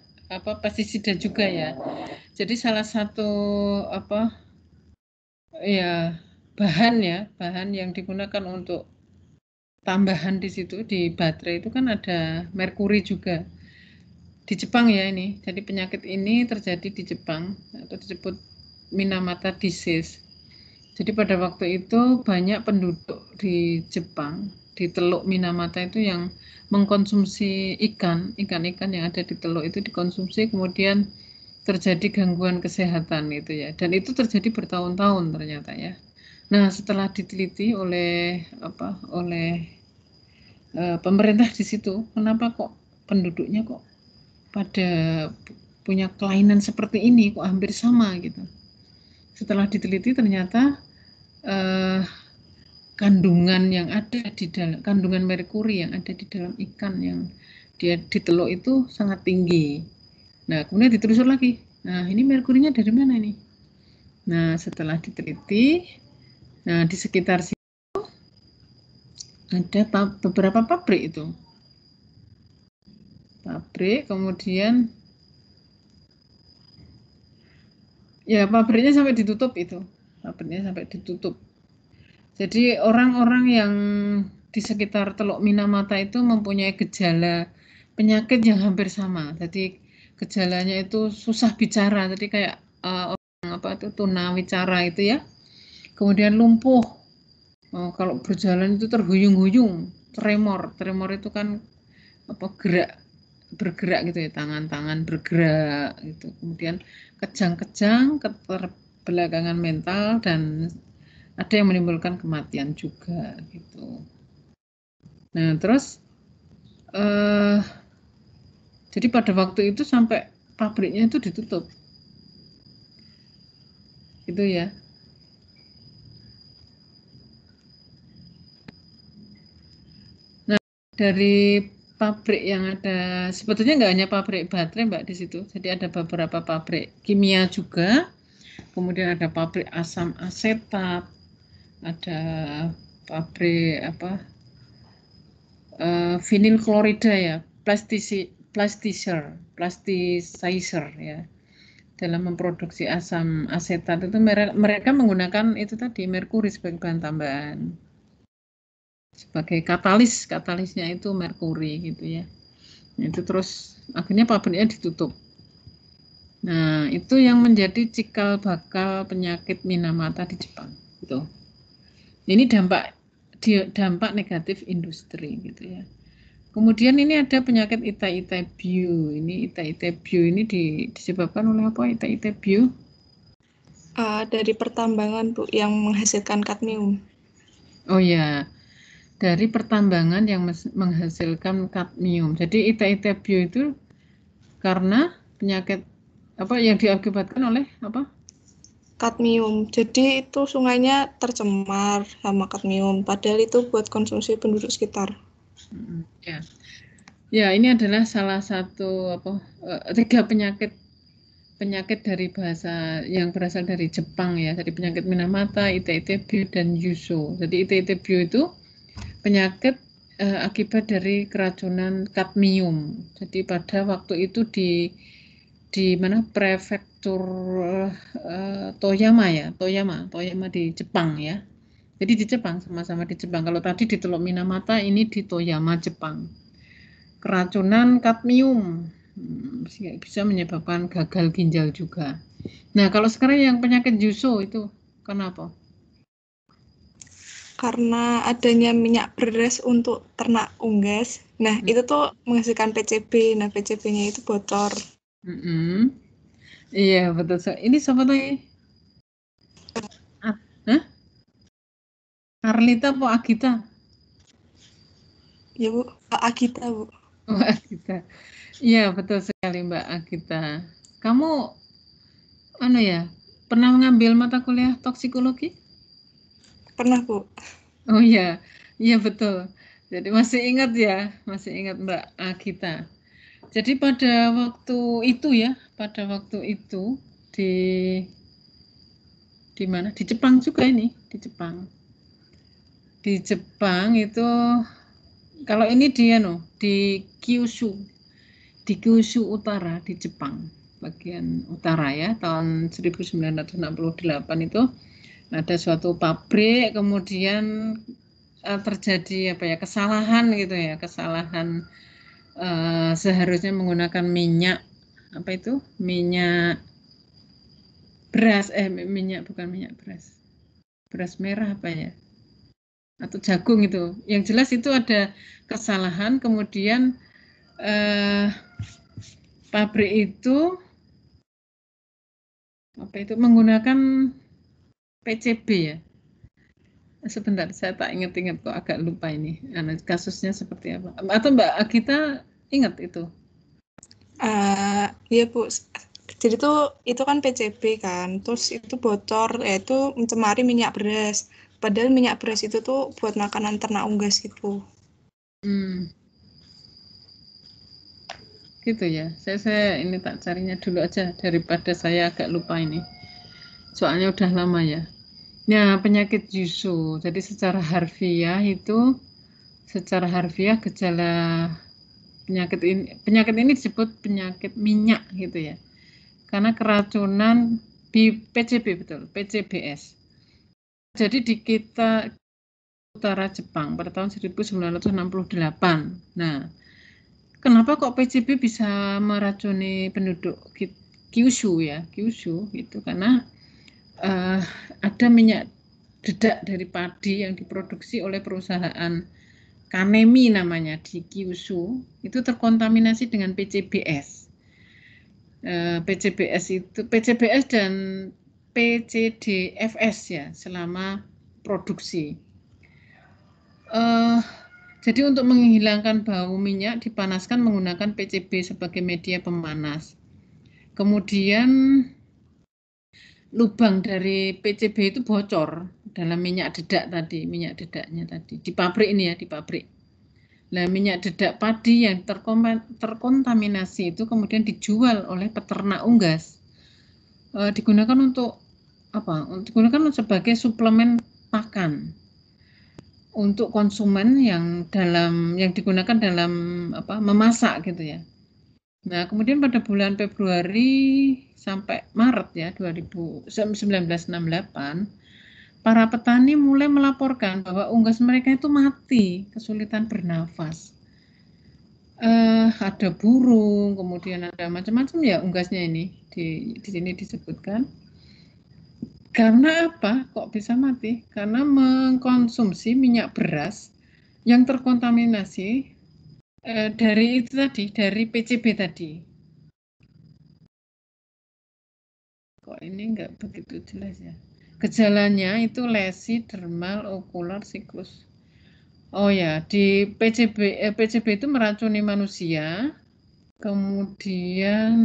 pestisida juga ya. Jadi salah satu bahan yang digunakan untuk tambahan di situ di baterai itu kan ada merkuri juga. Di Jepang ya ini. Jadi penyakit ini terjadi di Jepang atau disebut Minamata disease. Jadi pada waktu itu banyak penduduk di Jepang di Teluk Minamata itu yang mengkonsumsi ikan yang ada di teluk itu dikonsumsi, kemudian terjadi gangguan kesehatan gitu ya. Dan itu terjadi bertahun-tahun ternyata ya. Nah, setelah diteliti oleh pemerintah di situ, kenapa kok penduduknya kok pada punya kelainan seperti ini, kok hampir sama gitu. Setelah diteliti ternyata kandungan merkuri yang ada di dalam ikan yang dia di teluk itu sangat tinggi. Nah, kemudian ditelusur lagi. Nah, ini merkurinya dari mana ini? Nah, setelah diteliti, nah di sekitar situ ada beberapa pabrik itu. Pabrik, kemudian ya pabriknya sampai ditutup itu. Pabriknya sampai ditutup. Jadi orang-orang yang di sekitar Teluk Minamata itu mempunyai gejala penyakit yang hampir sama. Jadi gejalanya itu susah bicara. Jadi kayak tunawicara itu ya. Kemudian lumpuh. Kalau berjalan itu terhuyung-huyung, tremor. Tremor itu kan bergerak gitu ya, tangan-tangan bergerak gitu. Kemudian kejang-kejang, keterbelakangan mental, dan ada yang menimbulkan kematian juga gitu. Nah, terus jadi pada waktu itu sampai pabriknya itu ditutup. Gitu ya. Nah, dari pabrik yang ada, sebetulnya nggak hanya pabrik baterai Mbak di situ. Jadi ada beberapa pabrik kimia juga. Kemudian ada pabrik asam asetat, ada pabrik vinil klorida ya, plasticizer ya. dalam memproduksi asam asetat itu mereka menggunakan itu tadi merkuri sebagai bahan tambahan. Sebagai katalisnya itu merkuri gitu ya. Itu terus akhirnya pabriknya ditutup. Nah, itu yang menjadi cikal bakal penyakit Minamata di Jepang. Gitu. Ini dampak negatif industri gitu ya. Kemudian ini ada penyakit Itai Bio. Ini Itai Bio ini disebabkan oleh apa Itai Bio? Dari pertambangan Bu yang menghasilkan kadmium. Oh ya, dari pertambangan yang menghasilkan kadmium. Jadi Itai Bio itu karena penyakit apa yang diakibatkan oleh apa? Kadmium. Jadi itu sungainya tercemar sama kadmium. Padahal itu buat konsumsi penduduk sekitar. Ya. Ya, ini adalah salah satu tiga penyakit dari bahasa yang berasal dari Jepang ya. Jadi penyakit Minamata, Itai Bio dan Yuso. Jadi Itai Bio itu penyakit akibat dari keracunan kadmium. Jadi pada waktu itu di mana prefektur Toyama ya, Toyama di Jepang ya. Jadi di Jepang, sama-sama di Jepang. Kalau tadi di Teluk Minamata, ini di Toyama, Jepang. Keracunan kadmium bisa menyebabkan gagal ginjal juga. Nah, kalau sekarang yang penyakit Yuso itu kenapa? Karena adanya minyak beras untuk ternak unggas. Nah, itu tuh menghasilkan PCB. Nah, PCB-nya itu bocor. Iya, betul. Ini siapa lagi? Arlita apa Agita? Ya, Bu. Agita, Bu. Oh, Agita. Iya, betul sekali Mbak Agita. Kamu pernah mengambil mata kuliah toksikologi? Pernah, Bu. Oh iya, iya betul. Jadi masih ingat Mbak Agita. Jadi pada waktu itu di mana? Di Jepang juga ini, di Jepang. Di Jepang itu kalau ini di Kyushu. Di Kyushu Utara di Jepang, bagian utara ya, tahun 1968 itu ada suatu pabrik, kemudian terjadi kesalahan gitu ya, seharusnya menggunakan minyak beras, beras merah atau jagung itu. Yang jelas itu ada kesalahan, kemudian pabrik itu menggunakan PCB ya. Sebentar, saya tak ingat-ingat kok, agak lupa ini. Kasusnya seperti apa? Atau Mbak Agita ingat itu? Iya, Bu. Jadi itu kan PCB kan, terus itu bocor, yaitu mencemari minyak beras. Padahal minyak beras itu tuh buat makanan ternak unggas gitu. Gitu ya. Saya ini tak carinya dulu aja daripada saya agak lupa ini. Soalnya udah lama ya. Nah, penyakit Yuso. Jadi secara harfiah gejala penyakit ini disebut penyakit minyak gitu ya. Karena keracunan PCB betul, PCBS. Jadi di kita utara Jepang pada tahun 1968. Nah, kenapa kok PCB bisa meracuni penduduk Kyushu ya? Kyushu itu karena ada minyak dedak dari padi yang diproduksi oleh perusahaan Kanemi namanya di Kyushu, itu terkontaminasi dengan PCBS. PCBS dan PCDFS ya selama produksi. Jadi untuk menghilangkan bau minyak dipanaskan menggunakan PCB sebagai media pemanas. Kemudian lubang dari PCB itu bocor dalam minyak dedaknya tadi. Di pabrik ini ya, di pabrik. Nah, minyak dedak padi yang terkontaminasi itu kemudian dijual oleh peternak unggas. Digunakan untuk digunakan sebagai suplemen pakan untuk konsumen yang digunakan dalam memasak gitu ya. Nah, kemudian pada bulan Februari sampai Maret ya 1968, para petani mulai melaporkan bahwa unggas mereka itu mati, kesulitan bernafas. Ada burung, kemudian ada macam-macam ya unggasnya ini di sini disebutkan. Karena apa? Kok bisa mati? Karena mengkonsumsi minyak beras yang terkontaminasi dari itu tadi, dari PCB tadi. Kok ini enggak begitu jelas ya? Gejalanya itu lesi dermal okular siklus. Oh ya, di PCB itu meracuni manusia. Kemudian,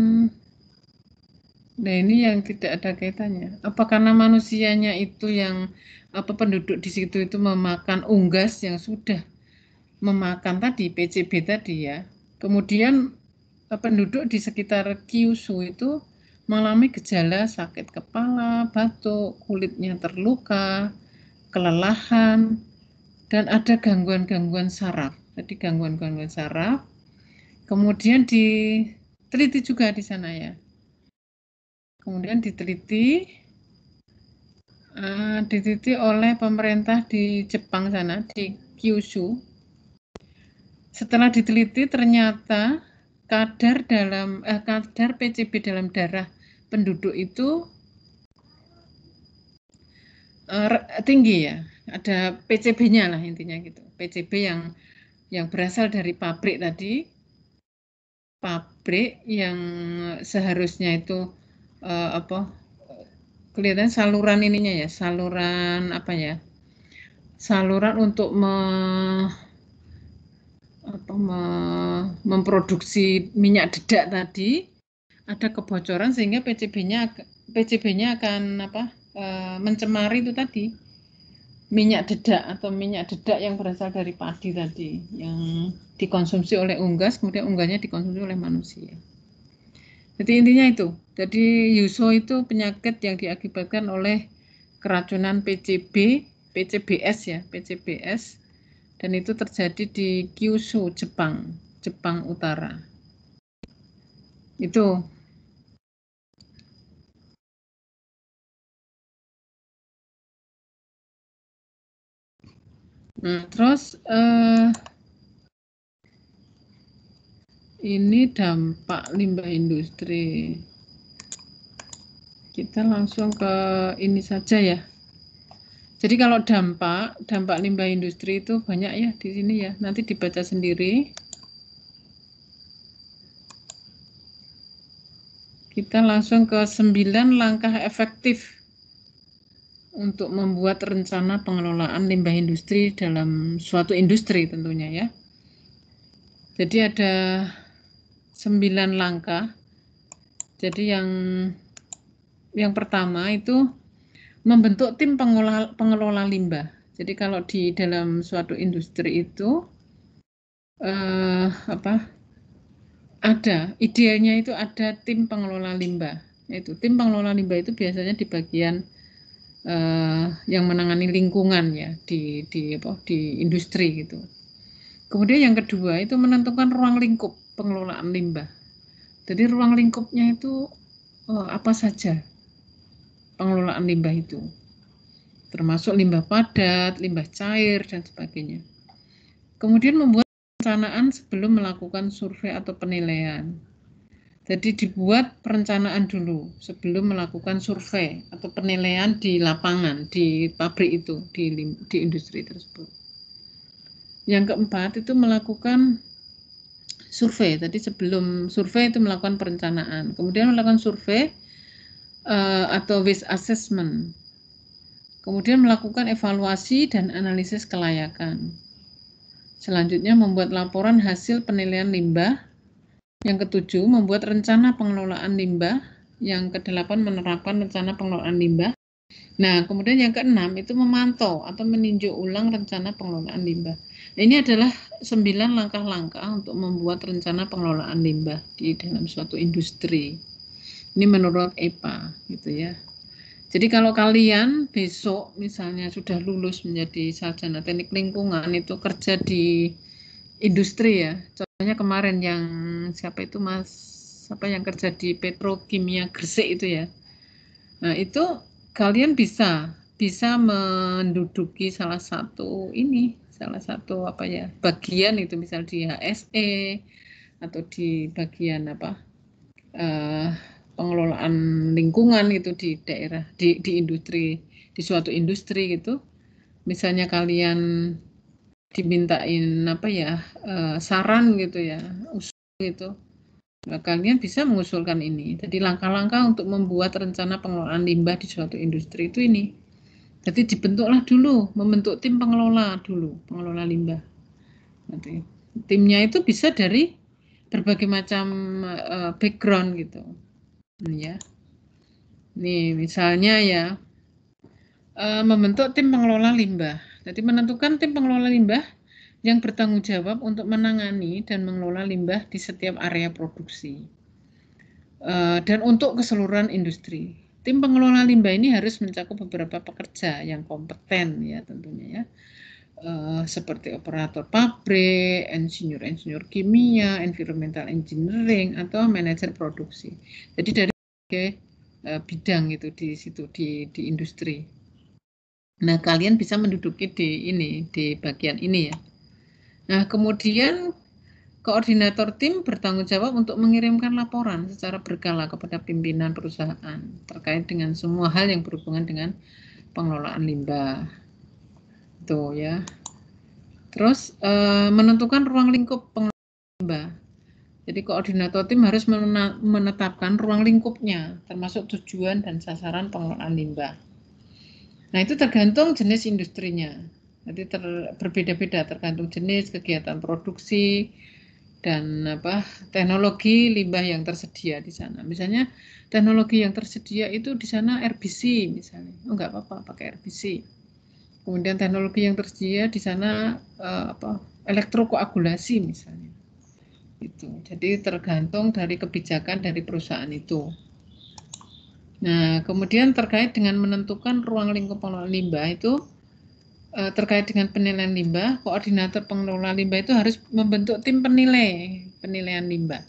nah ini yang tidak ada kaitannya. Apa karena manusianya itu yang penduduk di situ itu memakan unggas yang sudah memakan tadi PCB tadi ya. Kemudian penduduk di sekitar Kyushu itu mengalami gejala sakit kepala, batuk, kulitnya terluka, kelelahan, dan ada gangguan-gangguan saraf. Jadi gangguan-gangguan saraf. Kemudian diteliti juga di sana ya. Kemudian diteliti oleh pemerintah di Jepang sana, di Kyushu. Setelah diteliti ternyata kadar PCB dalam darah penduduk itu tinggi ya. Ada PCB-nya lah intinya gitu. PCB yang berasal dari pabrik tadi. Pabrik yang seharusnya itu kelihatan saluran ininya ya, saluran apa ya? Saluran untuk memproduksi minyak dedak tadi ada kebocoran sehingga PCB-nya akan mencemari itu tadi minyak dedak yang berasal dari padi tadi yang dikonsumsi oleh unggas, kemudian unggasnya dikonsumsi oleh manusia. Jadi intinya itu. Jadi Yuso itu penyakit yang diakibatkan oleh keracunan PCBS ya, PCBS. Dan itu terjadi di Kyushu, Jepang Utara. Itu. Nah, terus ini dampak limbah industri. Kita langsung ke ini saja ya. Jadi kalau dampak limbah industri itu banyak ya di sini ya. Nanti dibaca sendiri. Kita langsung ke 9 langkah efektif untuk membuat rencana pengelolaan limbah industri dalam suatu industri tentunya ya. Jadi ada 9 langkah. Jadi yang pertama itu membentuk tim pengelola limbah. Jadi kalau di dalam suatu industri itu idealnya itu ada tim pengelola limbah. Itu tim pengelola limbah itu biasanya di bagian yang menangani lingkungan ya di industri gitu. Kemudian yang kedua itu menentukan ruang lingkup pengelolaan limbah. Jadi ruang lingkupnya itu apa saja pengelolaan limbah itu, termasuk limbah padat, limbah cair dan sebagainya. Kemudian membuat perencanaan sebelum melakukan survei atau penilaian. Jadi dibuat perencanaan dulu sebelum melakukan survei atau penilaian di lapangan, di pabrik itu, di industri tersebut. Yang keempat itu melakukan survei. Tadi sebelum survei itu melakukan perencanaan. Kemudian melakukan survei atau waste assessment. Kemudian melakukan evaluasi dan analisis kelayakan. Selanjutnya membuat laporan hasil penilaian limbah. Yang ketujuh, membuat rencana pengelolaan limbah. Yang kedelapan, menerapkan rencana pengelolaan limbah. Nah, kemudian yang keenam itu memantau atau meninjau ulang rencana pengelolaan limbah. Nah, ini adalah 9 langkah-langkah untuk membuat rencana pengelolaan limbah di dalam suatu industri. Ini menurut EPA, gitu ya. Jadi kalau kalian besok misalnya sudah lulus menjadi sarjana teknik lingkungan itu kerja di industri ya, contohnya misalnya kemarin yang siapa itu Mas, siapa yang kerja di Petrokimia Gresik itu ya. Nah, itu kalian bisa menduduki salah satu apa ya, bagian itu misal di HSE atau di bagian apa pengelolaan lingkungan itu di daerah di industri, di suatu industri gitu. Misalnya kalian dimintain apa ya saran gitu ya, usul gitu. Nah, kalian bisa mengusulkan ini. Jadi langkah-langkah untuk membuat rencana pengelolaan limbah di suatu industri itu ini. Jadi dibentuklah dulu, membentuk tim pengelola dulu, pengelola limbah. Nanti timnya itu bisa dari berbagai macam background gitu. Ya. Nih misalnya ya membentuk tim pengelola limbah. Jadi menentukan tim pengelola limbah yang bertanggung jawab untuk menangani dan mengelola limbah di setiap area produksi dan untuk keseluruhan industri. Tim pengelola limbah ini harus mencakup beberapa pekerja yang kompeten ya tentunya ya. Seperti operator pabrik, insinyur kimia, environmental engineering atau manajer produksi. Jadi dari bidang itu di situ di industri. Nah, kalian bisa menduduki di bagian ini ya. Nah, kemudian koordinator tim bertanggung jawab untuk mengirimkan laporan secara berkala kepada pimpinan perusahaan terkait dengan semua hal yang berhubungan dengan pengelolaan limbah. Itu ya. Terus menentukan ruang lingkup pengelolaan limbah. Jadi koordinator tim harus menetapkan ruang lingkupnya, termasuk tujuan dan sasaran pengelolaan limbah. Nah, itu tergantung jenis industrinya. Jadi berbeda-beda tergantung jenis kegiatan produksi dan teknologi limbah yang tersedia di sana. Misalnya teknologi yang tersedia itu di sana RBC misalnya. Oh, enggak apa-apa pakai RBC. Kemudian teknologi yang tersedia di sana elektrokoagulasi misalnya. Itu. Jadi tergantung dari kebijakan dari perusahaan itu. Nah, kemudian terkait dengan menentukan ruang lingkup pengelolaan limbah itu terkait dengan penilaian limbah, koordinator pengelola limbah itu harus membentuk tim penilaian limbah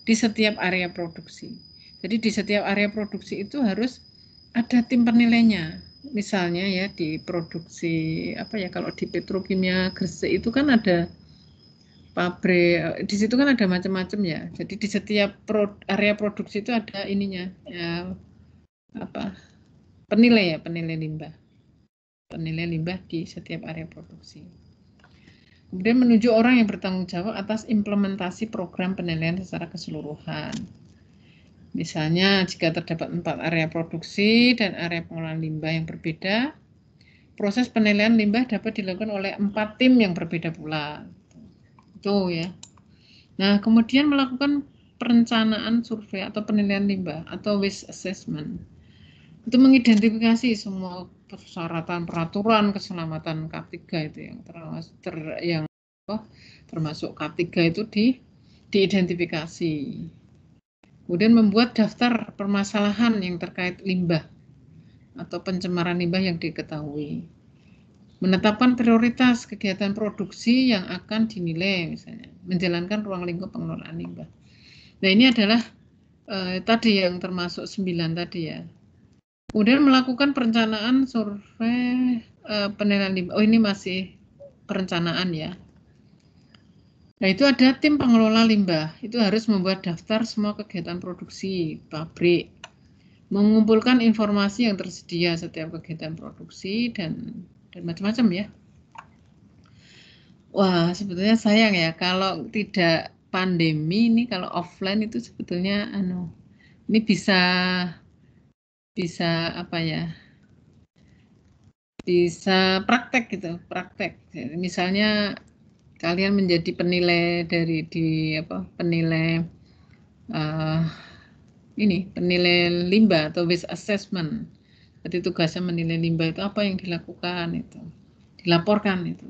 di setiap area produksi. Jadi di setiap area produksi itu harus ada tim penilainya. Misalnya ya di produksi kalau di Petrokimia Gresik itu kan ada pabrik, di situ kan ada macam-macam ya. Jadi di setiap area produksi itu ada ininya penilai limbah. Penilai limbah di setiap area produksi. Kemudian menunjuk orang yang bertanggung jawab atas implementasi program penilaian secara keseluruhan. Misalnya jika terdapat 4 area produksi dan area pengolahan limbah yang berbeda, proses penilaian limbah dapat dilakukan oleh 4 tim yang berbeda pula. Itu ya. Nah, kemudian melakukan perencanaan survei atau penilaian limbah atau waste assessment. Itu mengidentifikasi semua persyaratan peraturan keselamatan K3 itu yang termasuk K3 itu diidentifikasi. Kemudian membuat daftar permasalahan yang terkait limbah atau pencemaran limbah yang diketahui. Menetapkan prioritas kegiatan produksi yang akan dinilai misalnya, menjalankan ruang lingkup pengelolaan limbah. Nah, ini adalah tadi yang termasuk 9 tadi ya. Kemudian melakukan perencanaan survei penilaian limbah. Oh, ini masih perencanaan ya. Nah, itu ada tim pengelola limbah. Itu harus membuat daftar semua kegiatan produksi pabrik, mengumpulkan informasi yang tersedia setiap kegiatan produksi dan macam-macam ya. Wah, sebetulnya sayang ya kalau tidak pandemi ini, kalau offline itu sebetulnya ini bisa bisa praktek gitu, praktek. Misalnya kalian menjadi penilai penilai penilai limbah atau waste assessment. Jadi tugasnya menilai limbah itu apa yang dilakukan itu, dilaporkan itu.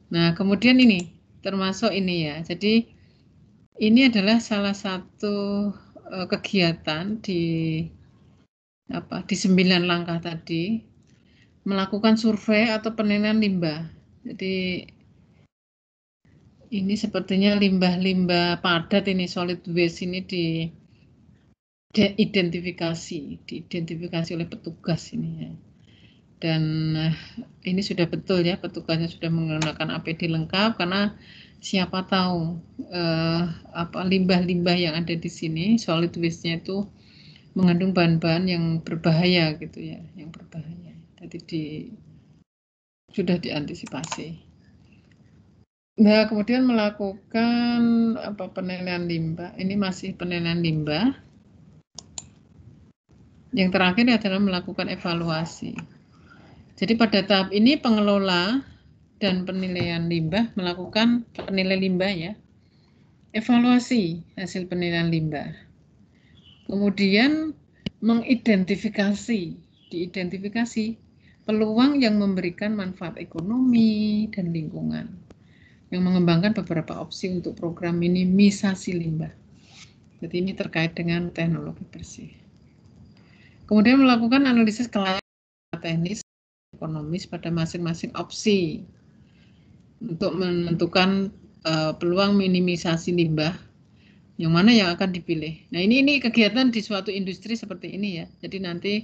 Nah, kemudian ini termasuk ini ya. Jadi ini adalah salah satu kegiatan di 9 langkah tadi, melakukan survei atau penilaian limbah. Jadi Ini sepertinya limbah-limbah padat ini, solid waste ini diidentifikasi oleh petugas ini ya. Dan ini sudah betul ya, petugasnya sudah menggunakan APD lengkap karena siapa tahu limbah-limbah yang ada di sini, solid waste-nya itu mengandung bahan-bahan yang berbahaya gitu ya, yang berbahaya. Jadi sudah diantisipasi. Nah, kemudian melakukan penilaian limbah. Ini masih penilaian limbah. Yang terakhir adalah melakukan evaluasi. Jadi pada tahap ini pengelola dan penilaian limbah melakukan penilai limbah ya. Evaluasi hasil penilaian limbah. Kemudian diidentifikasi peluang yang memberikan manfaat ekonomi dan lingkungan, yang mengembangkan beberapa opsi untuk program minimisasi limbah. Jadi ini terkait dengan teknologi bersih. Kemudian melakukan analisis kelayakan teknis ekonomis pada masing-masing opsi untuk menentukan peluang minimisasi limbah yang mana yang akan dipilih. Nah ini kegiatan di suatu industri seperti ini ya. Jadi nanti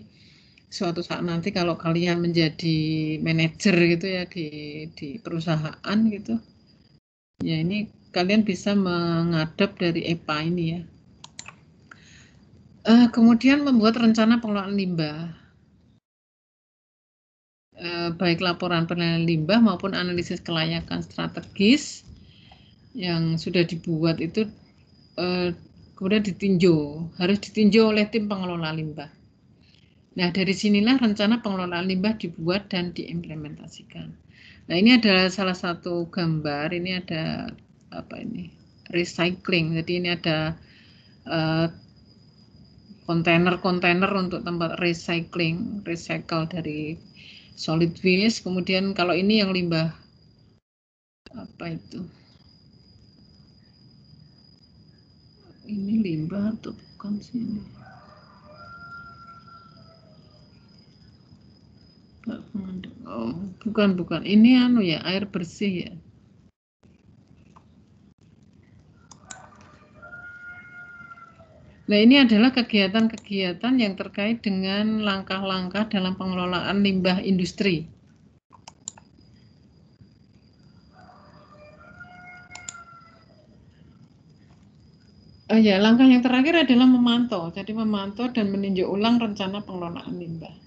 suatu saat nanti kalau kalian menjadi manajer gitu ya di perusahaan gitu, ya ini kalian bisa mengadap dari EPA ini ya. Kemudian membuat rencana pengelolaan limbah, baik laporan penilaian limbah maupun analisis kelayakan strategis yang sudah dibuat itu kemudian harus ditinjau oleh tim pengelola limbah. Nah, dari sinilah rencana pengelolaan limbah dibuat dan diimplementasikan. Nah, ini adalah salah satu gambar, ini ada recycling. Jadi ini ada kontainer untuk tempat recycle dari solid waste. Kemudian kalau ini yang limbah ini limbah atau bukan sih ini? Oh, bukan. Ini air bersih ya. Nah, ini adalah kegiatan-kegiatan yang terkait dengan langkah-langkah dalam pengelolaan limbah industri. Ya, langkah yang terakhir adalah memantau. Jadi memantau dan meninjau ulang rencana pengelolaan limbah.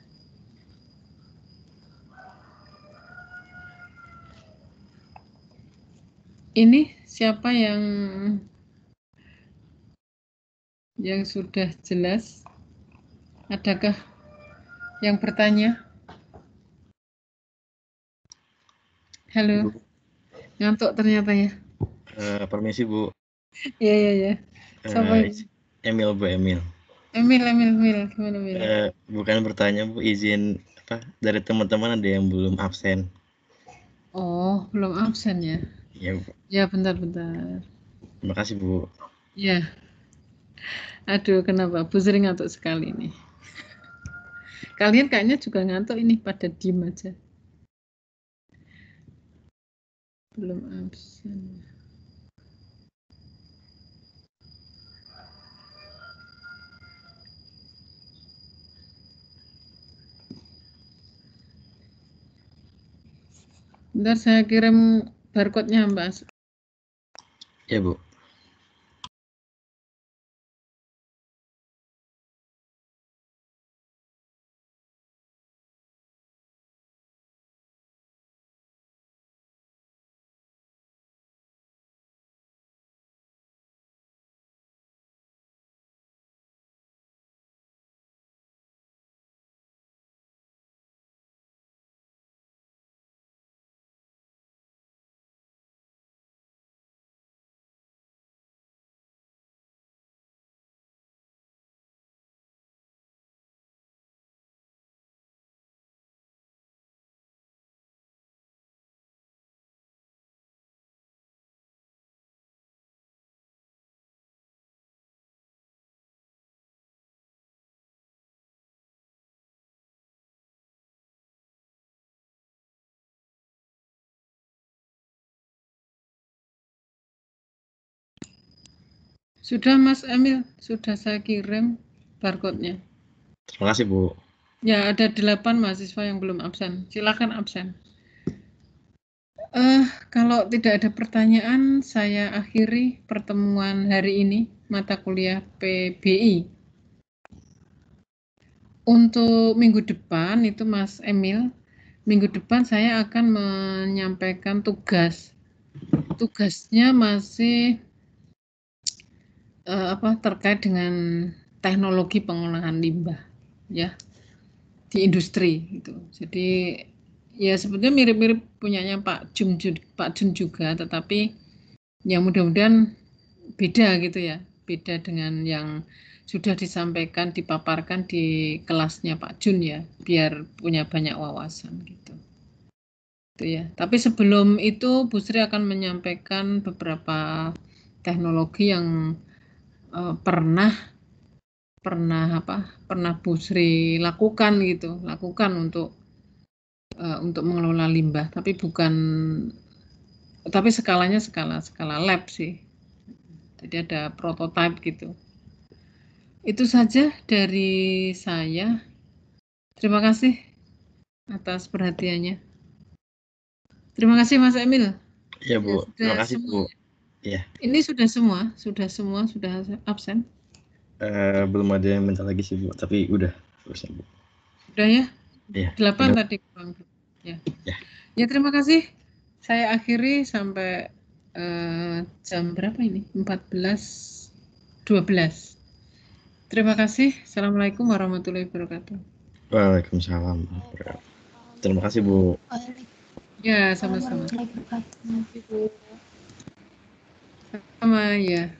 Ini siapa yang sudah jelas? Adakah yang bertanya? Halo, ngantuk ternyata ya. Permisi Bu. Iya. Emil Bu, Emil. Emil, gimana Emil? Bukan bertanya Bu, izin dari teman-teman ada yang belum absen. Oh, belum absen ya? Iya Bu. Ya, bentar. Terima kasih Bu. Ya. Aduh, kenapa? Bu sering ngantuk sekali nih. Kalian kayaknya juga ngantuk ini, pada diem aja. Belum absen. Bentar saya kirim barcode-nya Mbak. Ya Bu. Sudah Mas Emil, sudah saya kirim barcode-nya. Terima kasih Bu. Ya, ada 8 mahasiswa yang belum absen. Silakan absen. Kalau tidak ada pertanyaan, saya akhiri pertemuan hari ini, mata kuliah PBI. Untuk minggu depan itu Mas Emil, minggu depan saya akan menyampaikan tugas. Tugasnya masih terkait dengan teknologi pengolahan limbah, ya, di industri gitu. Jadi ya sebetulnya mirip-mirip punyanya Pak Jun juga, tetapi ya mudah-mudahan beda gitu ya, beda dengan yang sudah disampaikan, dipaparkan di kelasnya Pak Jun ya, biar punya banyak wawasan gitu. Itu ya. Tapi sebelum itu Bu Sri akan menyampaikan beberapa teknologi yang pernah Bu Sri lakukan untuk mengelola limbah, tapi skalanya skala lab sih. Jadi ada prototipe gitu. Itu saja dari saya. Terima kasih atas perhatiannya. Terima kasih Mas Emil. Iya Bu, terima Sudah kasih semua. Bu. Iya. Ini sudah semua sudah absen. Belum ada yang minta lagi sih Bu, tapi udah harusnya Bu. Udah ya? Iya. 8 tadi kurang. Ya. Ya terima kasih. Saya akhiri sampai jam berapa ini? 14.12. Terima kasih. Assalamualaikum warahmatullahi wabarakatuh. Waalaikumsalam. Terima kasih Bu. Ya, sama-sama. Sama ya.